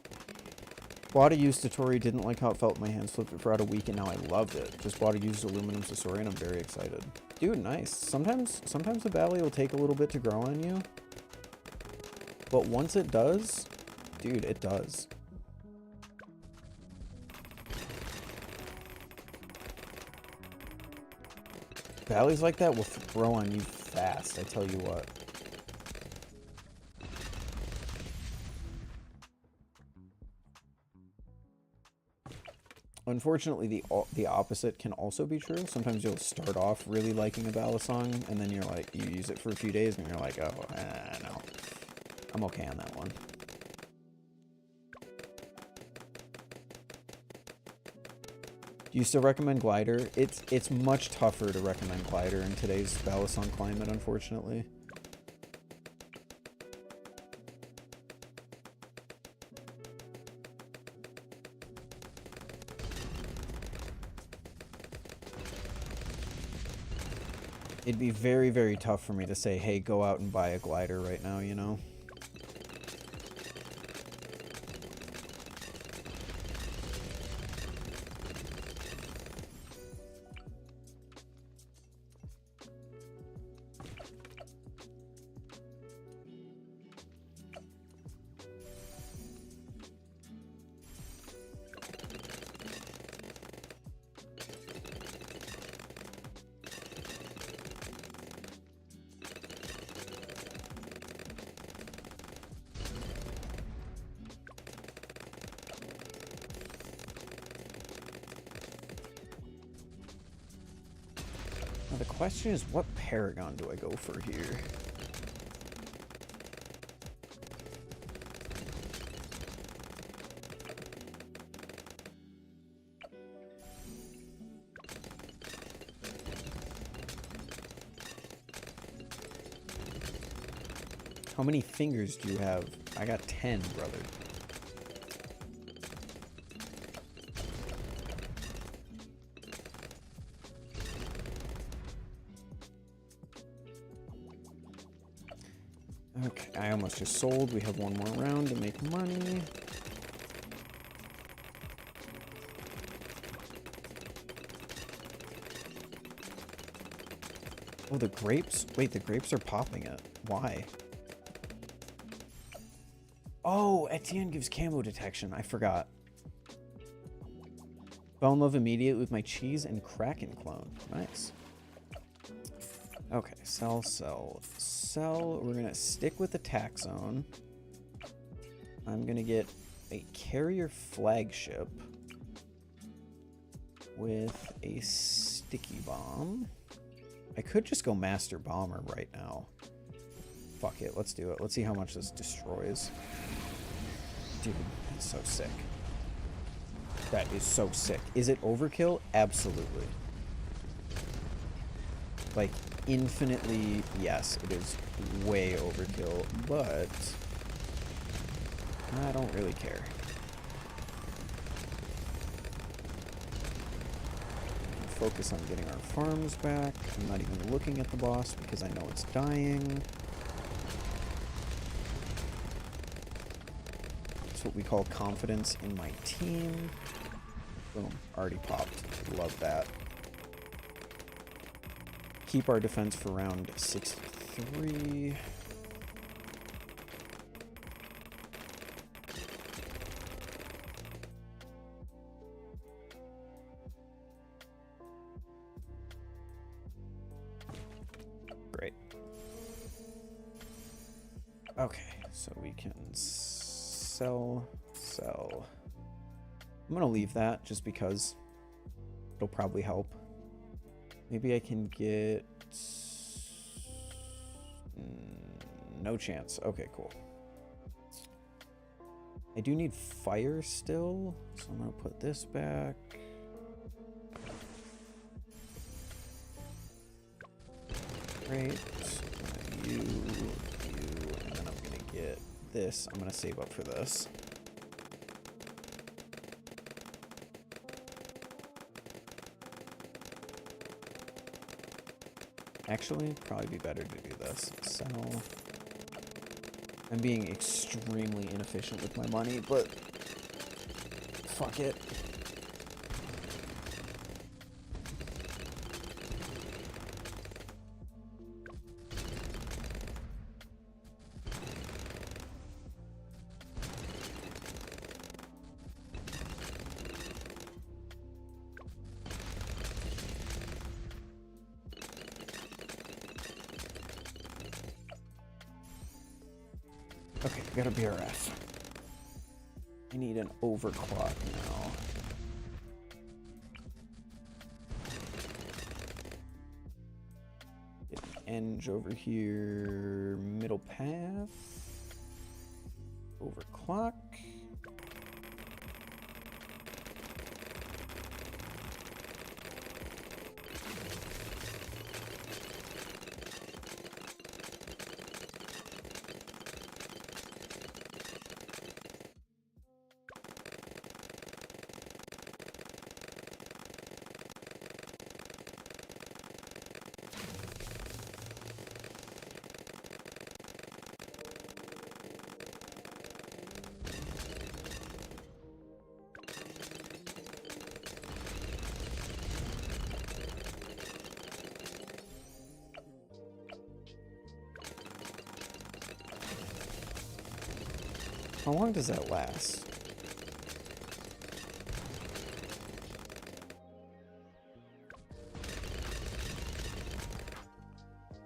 Bought a used Satori, didn't like how it felt in my hands, flipped it for about a week, and now I loved it. Just bought a used aluminum Satori, and I'm very excited. Dude, nice. Sometimes the Bali will take a little bit to grow on you. But once it does, dude, it does. Valleys like that will throw on you fast, I tell you what. Unfortunately, the opposite can also be true. Sometimes you'll start off really liking a Balisong, and then you're like, you use it for a few days, and you're like, oh, no. I'm okay on that one. Do you still recommend glider? It's much tougher to recommend glider in today's Balisong climate, unfortunately. It'd be very, very tough for me to say, hey, go out and buy a glider right now, you know? Now the question is, what Paragon do I go for here? How many fingers do you have? I got 10, brother. Okay, I almost just sold. We have one more round to make money. Oh, the grapes? Wait, the grapes are popping it. Why? Oh, Etienne gives camo detection. I forgot. Fell in love immediately with my cheese and Kraken clone. Nice. Okay, sell, sell, sell. We're gonna stick with the tack zone. I'm gonna get a carrier flagship with a sticky bomb. I could just go master bomber right now. Fuck it, let's do it. Let's see how much this destroys. Dude, that's so sick. That is so sick. Is it overkill? Absolutely. Like, infinitely, yes, it is way overkill, but I don't really care. Focus on getting our farms back. I'm not even looking at the boss because I know it's dying. That's what we call confidence in my team. Boom, already popped. Love that. Keep our defense for round 63. Great. Okay, so we can sell. I'm gonna leave that just because it'll probably help. Maybe I can get... no chance. Okay, cool. I do need fire still, so I'm gonna put this back. Great. You, and then I'm gonna get this. I'm gonna save up for this. Actually, probably be better to do this. So, I'm being extremely inefficient with my money, but fuck it. Okay, we got a BRF. I need an overclock now. Get an eng over here, middle path. Overclock. How long does that last?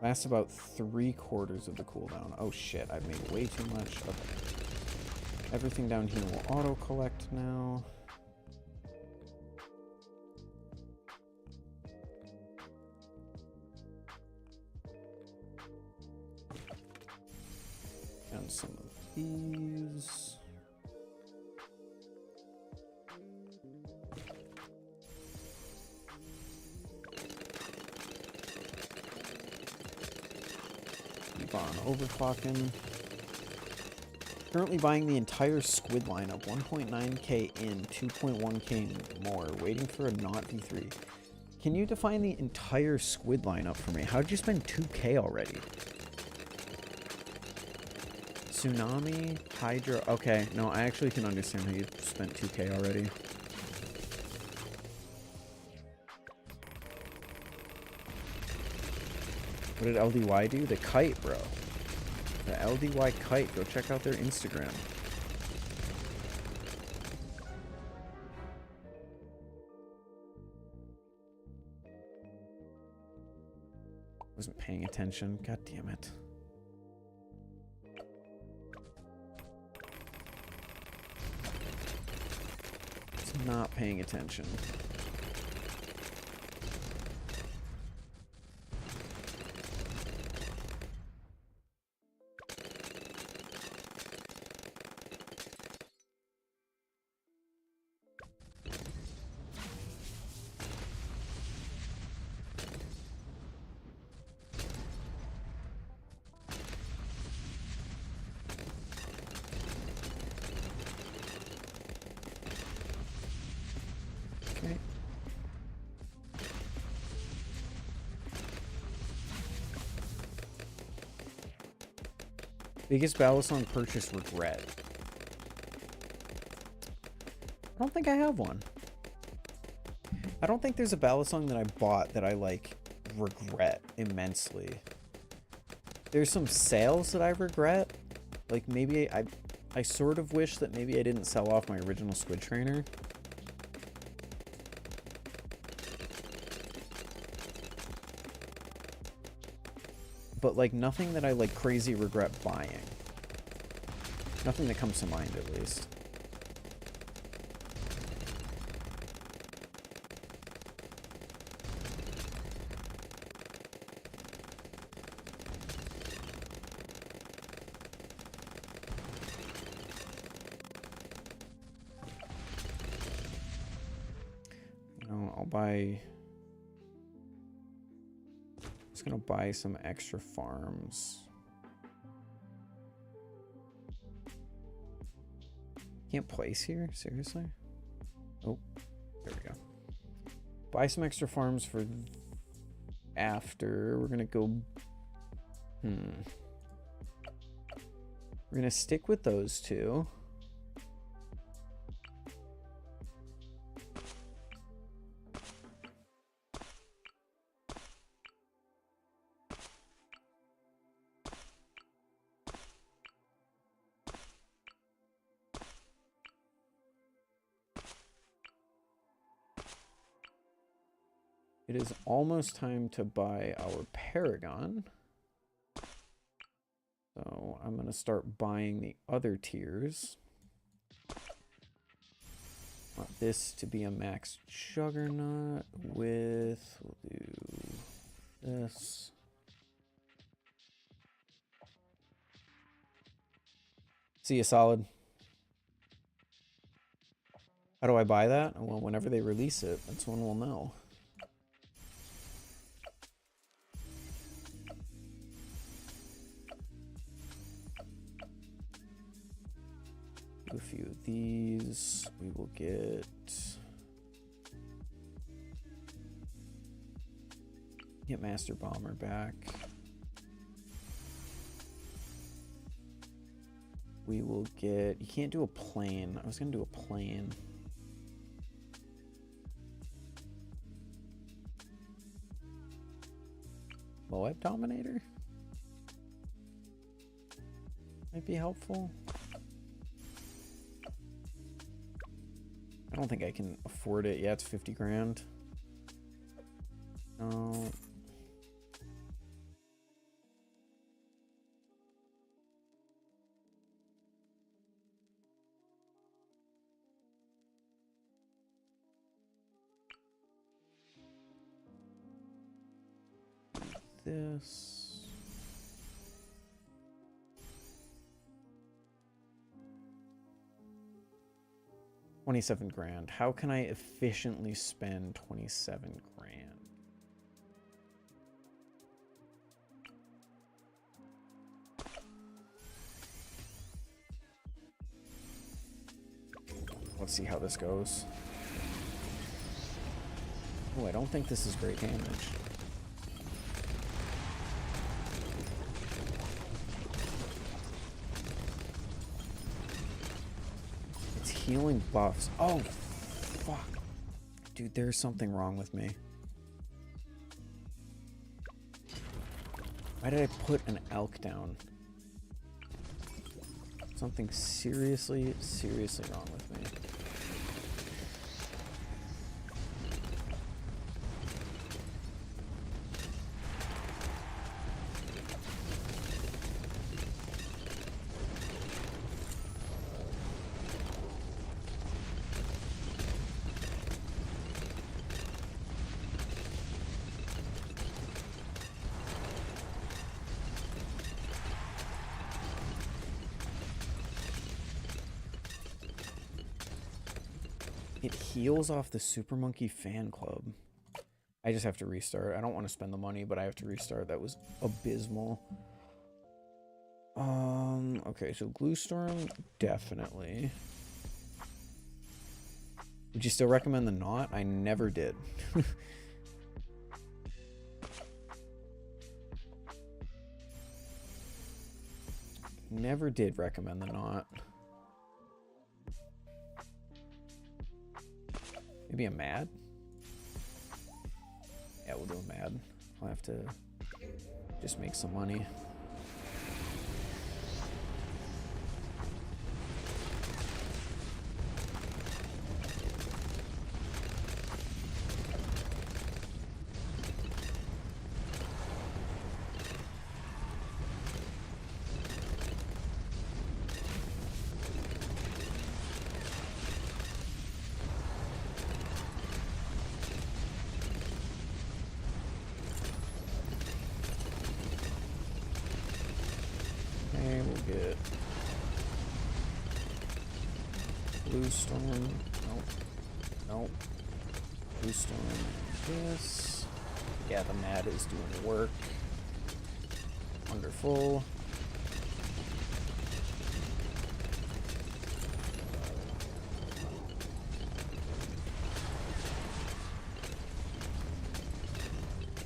Lasts about 3/4 of the cooldown. Oh shit, I've made way too much. Okay. Everything down here will auto-collect now. And some of these. Keep on overclocking. Currently buying the entire squid lineup, 1.9k in, 2.1k more, waiting for a not V3. Can you define the entire squid lineup for me? How'd you spend 2k already? Tsunami, Hydra. Okay, no, I actually can understand how you spent 2k already. What did LDY do? The kite, bro. The LDY kite. Go check out their Instagram. Wasn't paying attention. God damn it. Not paying attention. Biggest Balisong purchase regret. I don't think I have one. I don't think there's a Balisong that I bought that I, like, regret immensely. There's some sales that I regret. Like, maybe I sort of wish that maybe I didn't sell off my original squid trainer. But, like, nothing that I, like, crazy regret buying. Nothing that comes to mind, at least. I'll buy... I'm just gonna buy some extra farms. Can't place here? Seriously? Oh, there we go. Buy some extra farms for after. We're gonna go... We're gonna stick with those two. It is almost time to buy our Paragon. So I'm going to start buying the other tiers. Want this to be a max Juggernaut with, we'll do this. See you, Solid. How do I buy that? Well, whenever they release it, that's when we'll know. A few of these. We will get Master Bomber back. We will get... You can't do a plane. I was going to do a plane. Moab Dominator? Might be helpful. I don't think I can afford it. Yeah, it's 50 grand. No. This. 27 grand. How can I efficiently spend 27 grand? Let's see how this goes. Oh, I don't think this is great damage. Healing buffs. Oh, fuck. Dude, there's something wrong with me. Why did I put an elk down? Something seriously, seriously wrong with me. It heals off the Super Monkey Fan Club. I just have to restart. I don't want to spend the money, but I have to restart. That was abysmal. Okay, so Glue Storm, definitely. Would you still recommend the Knot? I never did. Never did recommend the knot. Maybe a mad? Yeah, we'll do a mad. I'll have to just make some money. Blue storm. Nope. Nope. Blue storm. This. Yeah, the mad is doing work. Wonderful.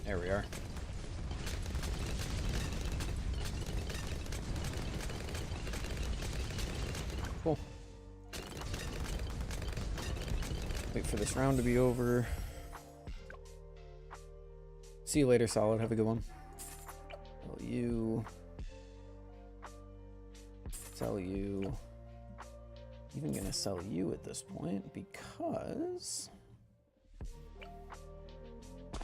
There we are. Cool. Wait for this round to be over. See you later, Solid. Have a good one. Sell you. Sell you. Even gonna sell you at this point because I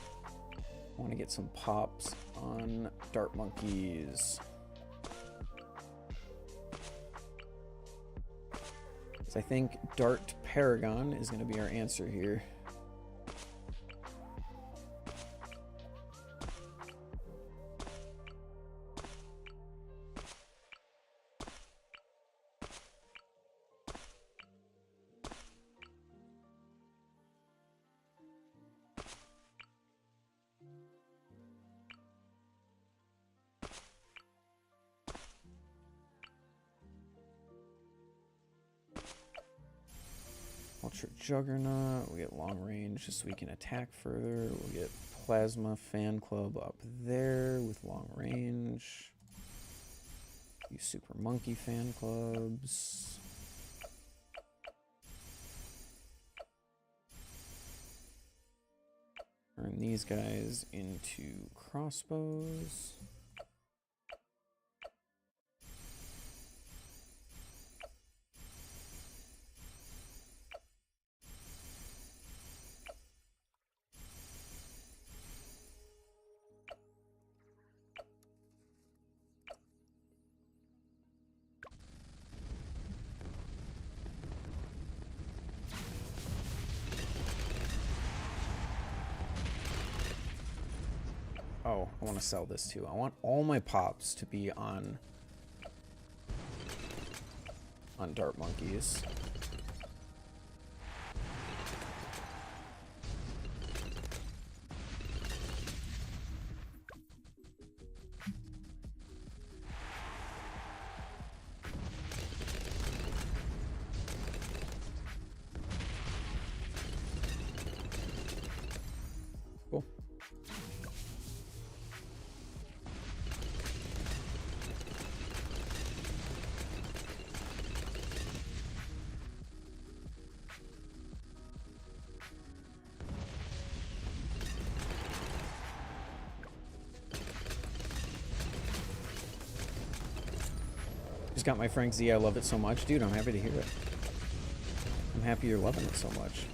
want to get some pops on dart monkeys. So I think Dart Paragon is going to be our answer here. Ultra Juggernaut, we get long range just so we can attack further. We'll get Plasma Fan Club up there with long range. Use Super Monkey Fan Clubs. Turn these guys into crossbows. Oh, I want to sell this too. I want all my pops to be on dart monkeys. Cool. Just got my Frank Z. I love it so much. Dude, I'm happy to hear it. I'm happy you're loving it so much.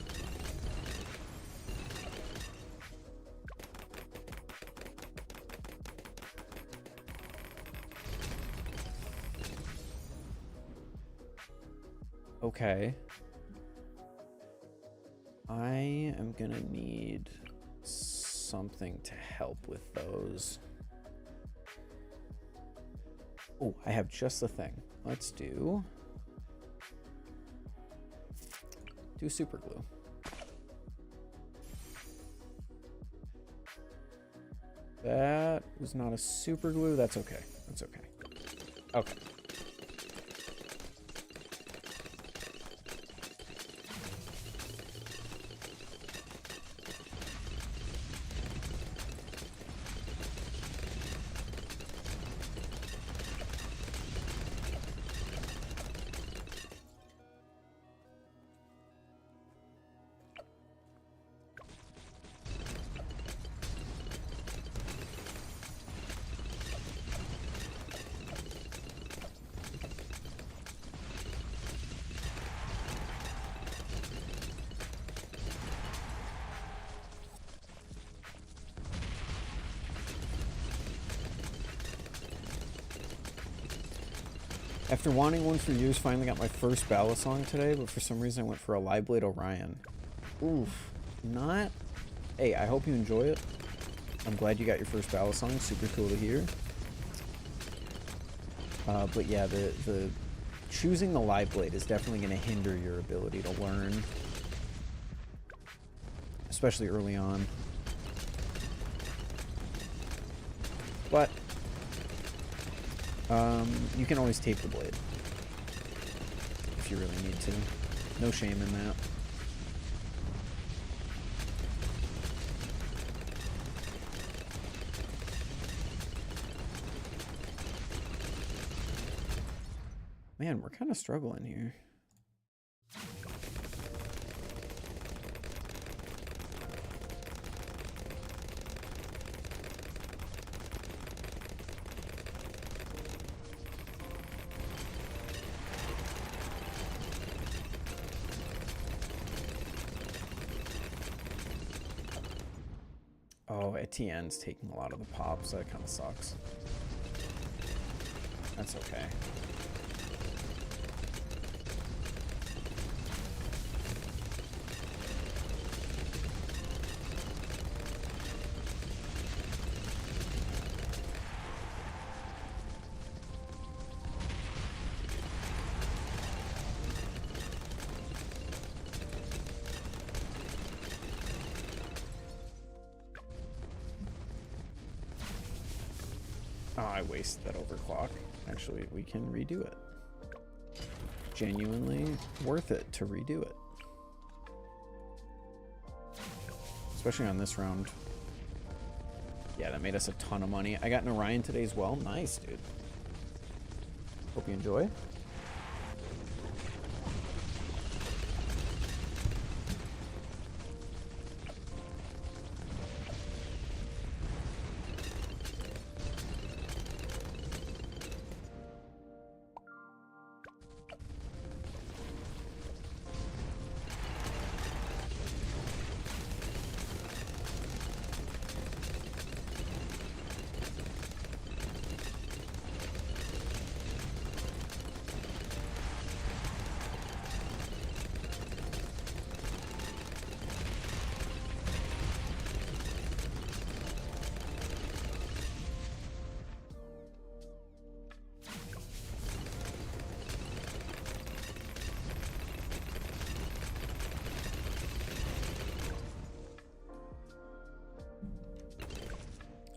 Okay. I am gonna need something to help with those. Oh, I have just the thing. Let's do super glue. That was not a super glue. That's okay. That's okay. Okay. After wanting one for years, finally got my first Balisong today, but for some reason I went for a Live Blade Orion. Oof. Not... Hey, I hope you enjoy it. I'm glad you got your first Balisong. Super cool to hear. But yeah, the choosing the Live Blade is definitely going to hinder your ability to learn. Especially early on. But you can always tape the blade if you really need to. No shame in that. Man, we're kind of struggling here. Oh, Etienne's taking a lot of the pops. That kind of sucks. That's okay. Oh, I wasted that overclock. Actually, we can redo it. Genuinely worth it to redo it. Especially on this round. Yeah, that made us a ton of money. I got an Orion today as well. Nice, dude. Hope you enjoy.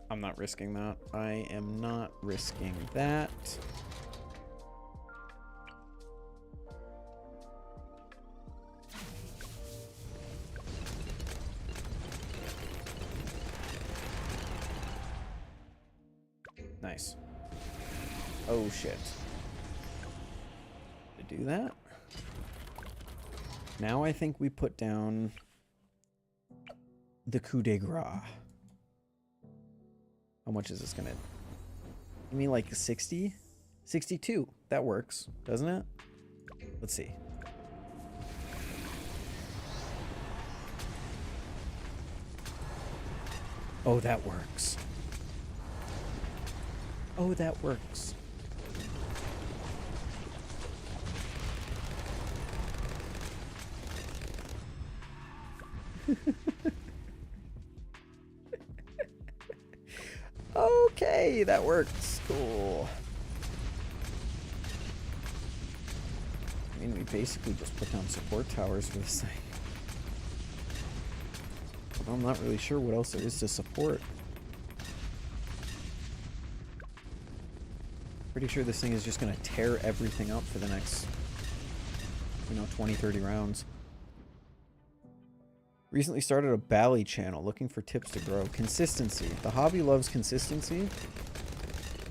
I'm not risking that. I am not risking that. Nice. Oh shit. To do that? Now I think we put down the coup de grace. How much is this gonna... You mean like 60? 62. That works, doesn't it? Let's see. Oh, that works. Oh, that works. Okay, that works. Cool. I mean, we basically just put down support towers for this thing. I'm not really sure what else there is to support. Pretty sure this thing is just going to tear everything up for the next, 20, 30 rounds. Recently started a Bally channel looking for tips to grow. Consistency. The hobby loves consistency,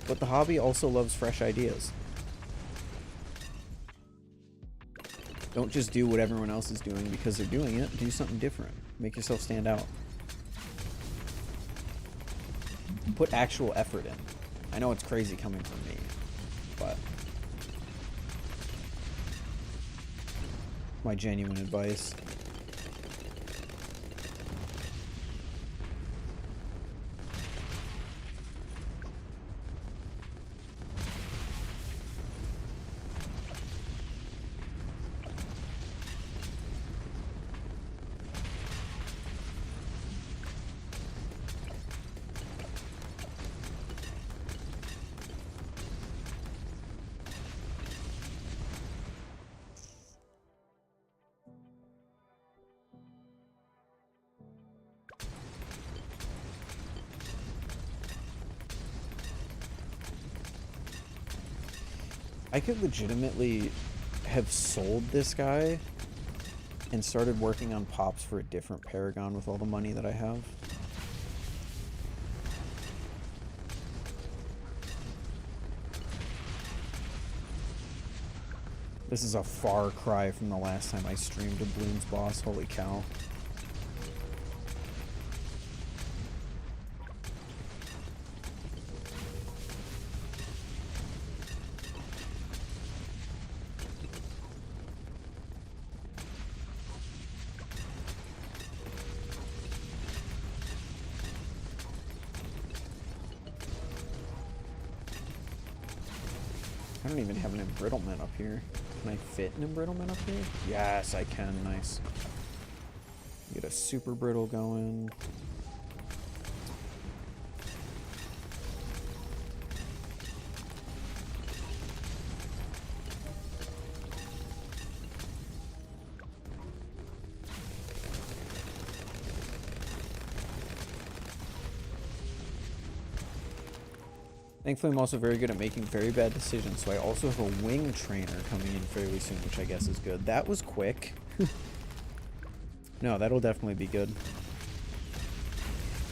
but the hobby also loves fresh ideas. Don't just do what everyone else is doing because they're doing it. Do something different. Make yourself stand out. Put actual effort in. I know it's crazy coming from me, but my genuine advice. I could legitimately have sold this guy and started working on pops for a different Paragon with all the money that I have. This is a far cry from the last time I streamed a Bloons boss. Holy cow. I don't even have an embrittlement up here. Can I fit an embrittlement up here? Yes, I can. Nice. Get a super brittle going. Thankfully, I'm also very good at making very bad decisions, so I also have a wing trainer coming in fairly soon, which I guess is good. That was quick. No, that'll definitely be good.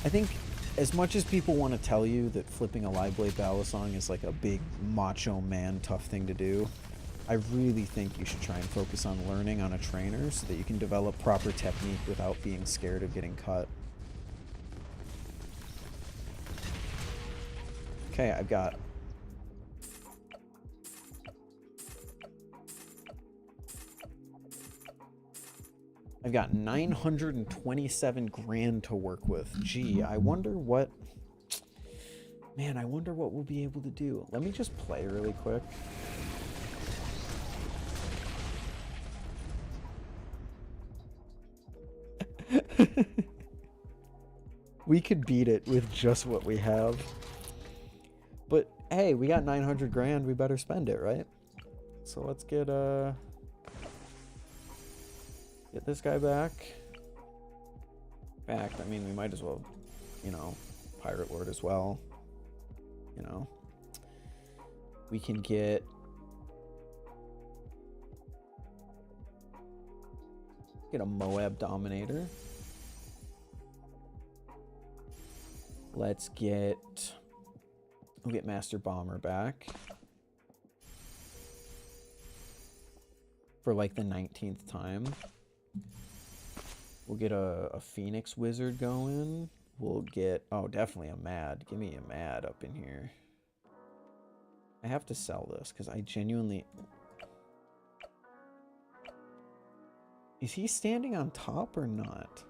I think as much as people want to tell you that flipping a live blade Balisong is like a big macho man tough thing to do, I really think you should try and focus on learning on a trainer so that you can develop proper technique without being scared of getting cut. Okay, I've got I've got 927 grand to work with. Gee, I wonder what... Man, I wonder what we'll be able to do. Let me just play really quick. We could beat it with just what we have. But hey, we got 900 grand. We better spend it, right? So let's get this guy back. In fact, I mean, we might as well, you know, Pirate Lord as well. You know, we can get a Moab Dominator. Let's get... We'll get Master Bomber back. For like the 19th time. We'll get a Phoenix Wizard going. We'll get... Oh, definitely a Mad. Give me a Mad up in here. I have to sell this because I genuinely... Is he standing on top or not?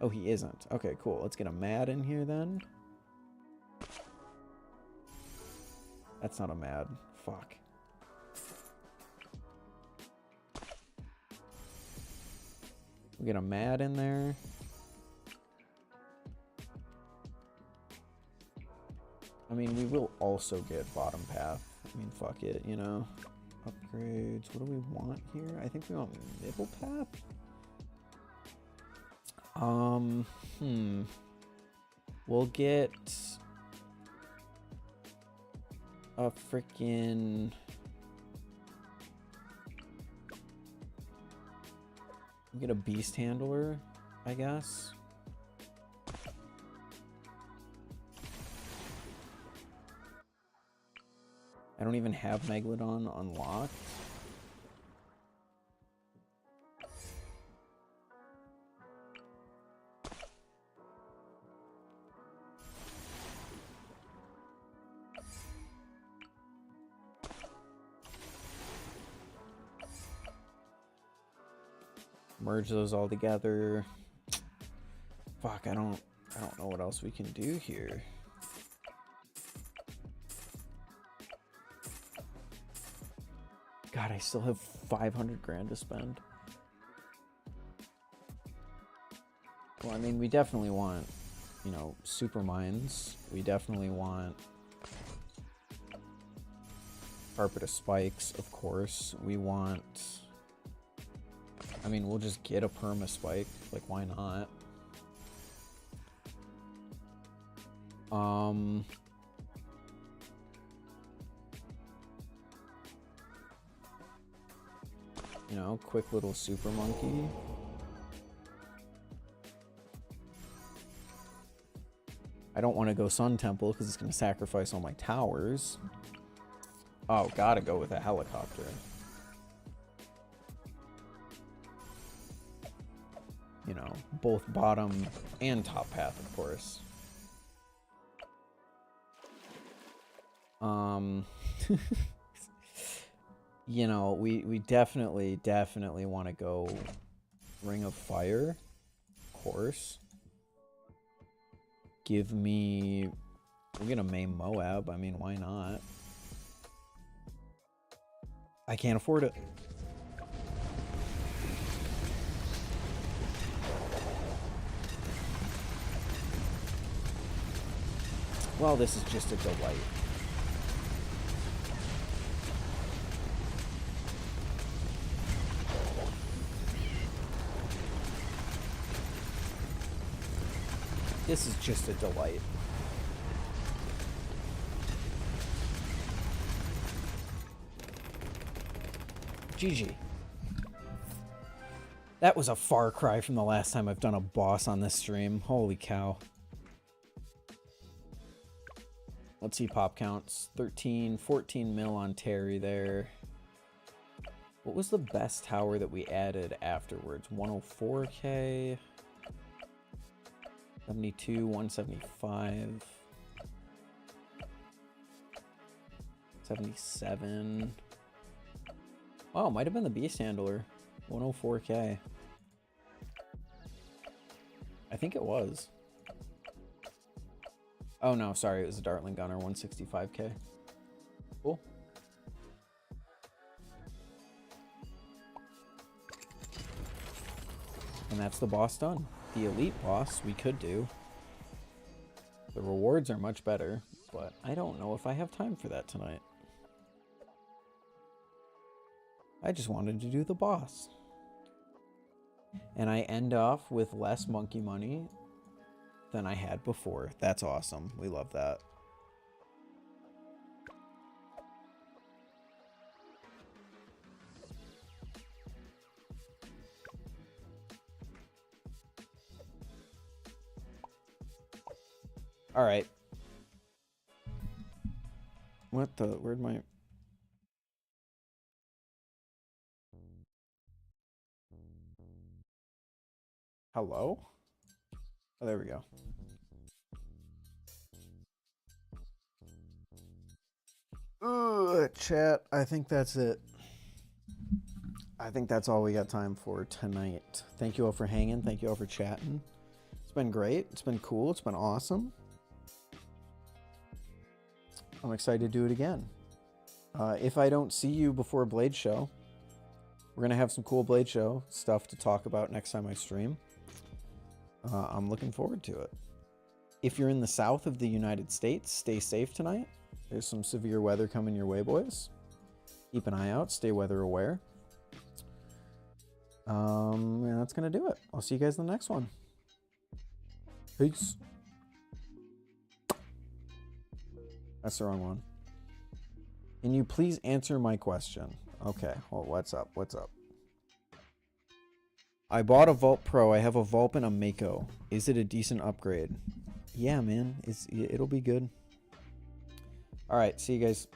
Oh, he isn't. Okay, cool. Let's get a Mad in here then. That's not a Mad. Fuck. We get a Mad in there. I mean, we will also get Bottom Path. I mean, fuck it, you know. Upgrades. What do we want here? I think we want Middle Path. We'll get a freaking... We'll get a Beast Handler, I guess. I don't even have Megalodon unlocked. Merge those all together. Fuck, I don't know what else we can do here. God, I still have 500 grand to spend. Well, I mean, we definitely want, you know, super mines. We definitely want carpet of spikes, of course. We want... I mean, we'll just get a perma spike. Like, why not? You know, quick little super monkey. I don't want to go Sun Temple because it's going to sacrifice all my towers. Oh, gotta go with a helicopter. You know, both bottom and top path, of course. You know, we definitely want to go Ring of Fire, of course. Give me... We're gonna main Moab. I mean, why not? I can't afford it. Well, this is just a delight. This is just a delight. GG. That was a far cry from the last time I've done a boss on this stream. Holy cow. Let's see pop counts. 13, 14 mil on Terry there. What was the best tower that we added afterwards? 104k. 72, 175. 77. Oh, it might have been the Beast Handler. 104k. I think it was. Oh no, sorry, it was a Dartling Gunner, 165k. Cool. And that's the boss done. The elite boss we could do. The rewards are much better, but I don't know if I have time for that tonight. I just wanted to do the boss. And I end off with less monkey money than I had before. That's awesome. We love that. All right. What the? Where'd my... Hello? Oh, there we go. Ugh, chat. I think that's it. I think that's all we got time for tonight. Thank you all for hanging. Thank you all for chatting. It's been great. It's been cool. It's been awesome. I'm excited to do it again. If I don't see you before Blade Show, we're going to have some cool Blade Show stuff to talk about next time I stream. I'm looking forward to it. If you're in the south of the United States, stay safe tonight. There's some severe weather coming your way, boys. Keep an eye out. Stay weather aware. And that's going to do it. I'll see you guys in the next one. Peace. That's the wrong one. Can you please answer my question? Okay. Well, what's up? What's up? I bought a Vault Pro. I have a Vulp and a Mako. Is it a decent upgrade? Yeah, man. It'll be good. All right. See you guys.